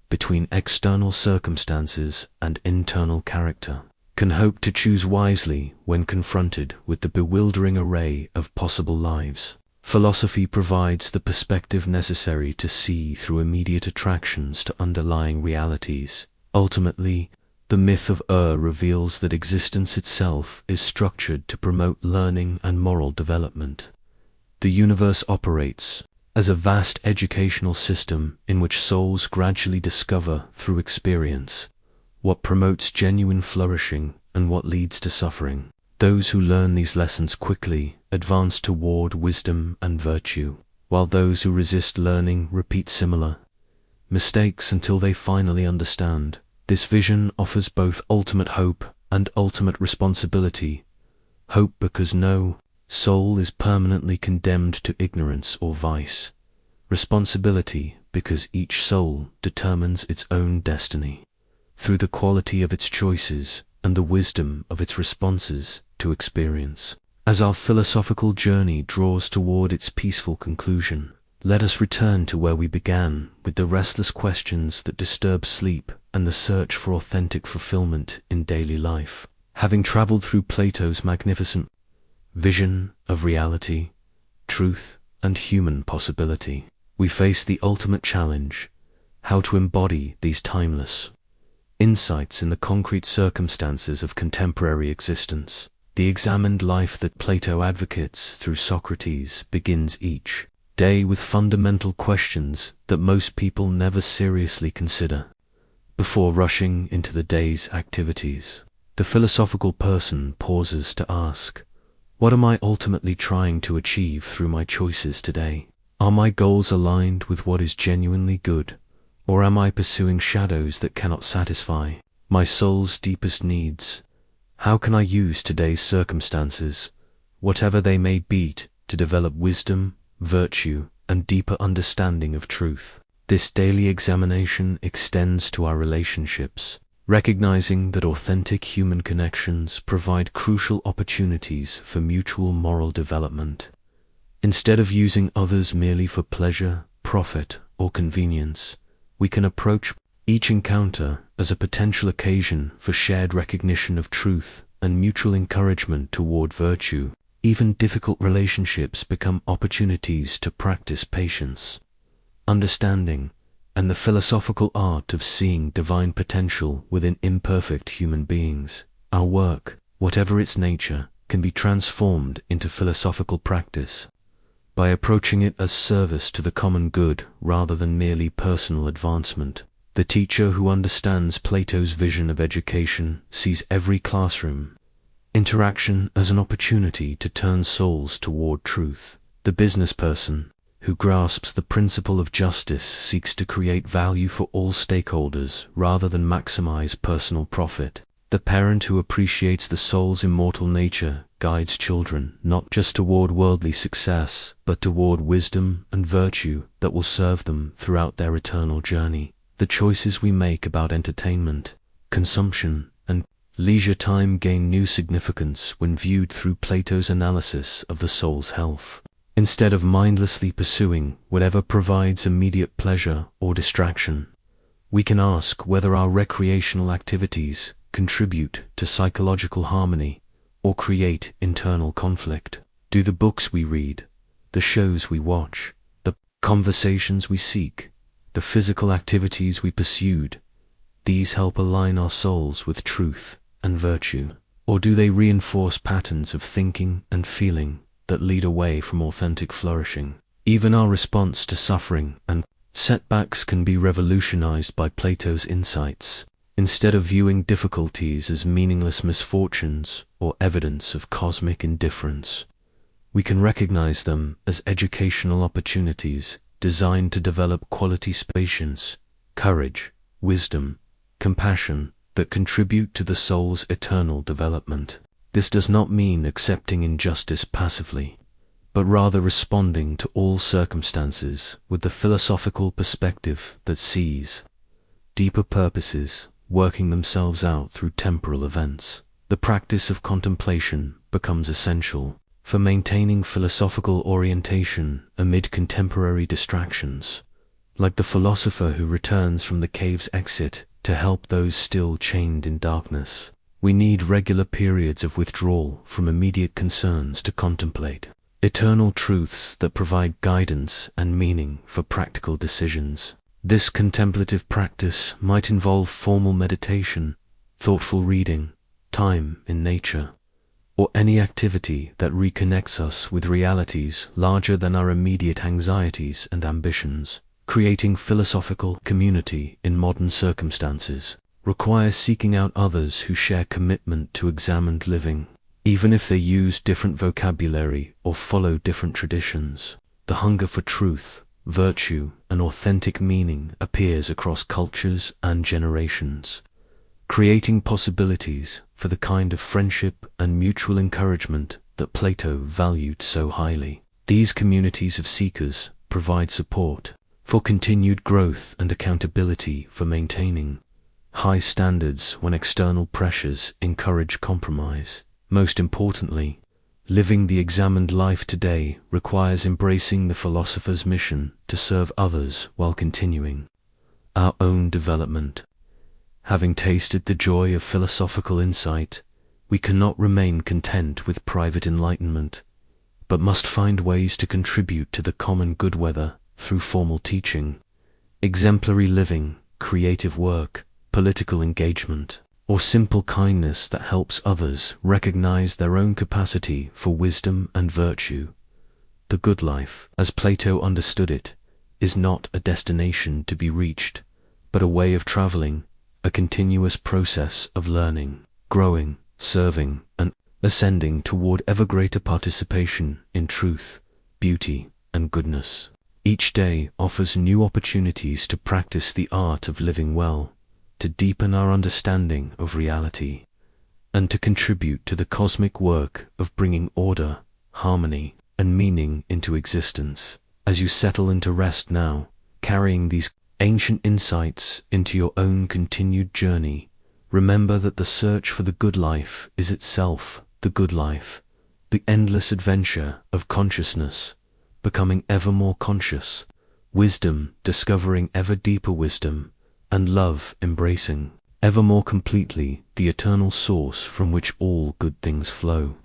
between external circumstances and internal character, can hope to choose wisely when confronted with the bewildering array of possible lives. Philosophy provides the perspective necessary to see through immediate attractions to underlying realities, Ultimately, the myth of reveals that existence itself is structured to promote learning and moral development. The universe operates as a vast educational system in which souls gradually discover through experience what promotes genuine flourishing and what leads to suffering. Those who learn these lessons quickly advance toward wisdom and virtue, while those who resist learning repeat similar mistakes until they finally understand. This vision offers both ultimate hope and ultimate responsibility. Hope because no soul is permanently condemned to ignorance or vice. Responsibility because each soul determines its own destiny through the quality of its choices and the wisdom of its responses to experience. As our philosophical journey draws toward its peaceful conclusion, let us return to where we began, with the restless questions that disturb sleep and the search for authentic fulfillment in daily life. Having traveled through Plato's magnificent vision of reality, truth, and human possibility, we face the ultimate challenge: how to embody these timeless insights in the concrete circumstances of contemporary existence. The examined life that Plato advocates through Socrates begins each day with fundamental questions that most people never seriously consider. Before rushing into the day's activities, the philosophical person pauses to ask, what am I ultimately trying to achieve through my choices today? Are my goals aligned with what is genuinely good, or am I pursuing shadows that cannot satisfy my soul's deepest needs? How can I use today's circumstances, whatever they may be, to develop wisdom, virtue, and deeper understanding of truth? This daily examination extends to our relationships, recognizing that authentic human connections provide crucial opportunities for mutual moral development. Instead of using others merely for pleasure, profit, or convenience, we can approach each encounter as a potential occasion for shared recognition of truth and mutual encouragement toward virtue. Even difficult relationships become opportunities to practice patience, understanding, and the philosophical art of seeing divine potential within imperfect human beings. Our work, whatever its nature, can be transformed into philosophical practice by approaching it as service to the common good rather than merely personal advancement. The teacher who understands Plato's vision of education sees every classroom interaction as an opportunity to turn souls toward truth. The business person who grasps the principle of justice seeks to create value for all stakeholders rather than maximize personal profit. The parent who appreciates the soul's immortal nature guides children not just toward worldly success, but toward wisdom and virtue that will serve them throughout their eternal journey. The choices we make about entertainment, consumption, and leisure time gain new significance when viewed through Plato's analysis of the soul's health. Instead of mindlessly pursuing whatever provides immediate pleasure or distraction, we can ask whether our recreational activities contribute to psychological harmony or create internal conflict. Do the books we read, the shows we watch, the conversations we seek, the physical activities we pursued, these help align our souls with truth and virtue? Or do they reinforce patterns of thinking and feeling that lead away from authentic flourishing? Even our response to suffering and setbacks can be revolutionized by Plato's insights. Instead of viewing difficulties as meaningless misfortunes or evidence of cosmic indifference, we can recognize them as educational opportunities designed to develop quality patience, courage, wisdom, compassion that contribute to the soul's eternal development. This does not mean accepting injustice passively, but rather responding to all circumstances with the philosophical perspective that sees deeper purposes working themselves out through temporal events. The practice of contemplation becomes essential for maintaining philosophical orientation amid contemporary distractions. Like the philosopher who returns from the cave's exit to help those still chained in darkness, we need regular periods of withdrawal from immediate concerns to contemplate eternal truths that provide guidance and meaning for practical decisions. This contemplative practice might involve formal meditation, thoughtful reading, time in nature, or any activity that reconnects us with realities larger than our immediate anxieties and ambitions. Creating philosophical community in modern circumstances requires seeking out others who share commitment to examined living. Even if they use different vocabulary or follow different traditions, the hunger for truth, virtue, and authentic meaning appears across cultures and generations, creating possibilities for the kind of friendship and mutual encouragement that Plato valued so highly. These communities of seekers provide support for continued growth and accountability for maintaining high standards when external pressures encourage compromise. Most importantly, living the examined life today requires embracing the philosopher's mission to serve others while continuing our own development. Having tasted the joy of philosophical insight, we cannot remain content with private enlightenment, but must find ways to contribute to the common good, whether through formal teaching, exemplary living, creative work, political engagement, or simple kindness that helps others recognize their own capacity for wisdom and virtue. The good life, as Plato understood it, is not a destination to be reached, but a way of traveling, a continuous process of learning, growing, serving, and ascending toward ever greater participation in truth, beauty, and goodness. Each day offers new opportunities to practice the art of living well, to deepen our understanding of reality, and to contribute to the cosmic work of bringing order, harmony, and meaning into existence. As you settle into rest now, carrying these ancient insights into your own continued journey, remember that the search for the good life is itself the good life, the endless adventure of consciousness, becoming ever more conscious, wisdom discovering ever deeper wisdom, and love embracing ever more completely the eternal source from which all good things flow.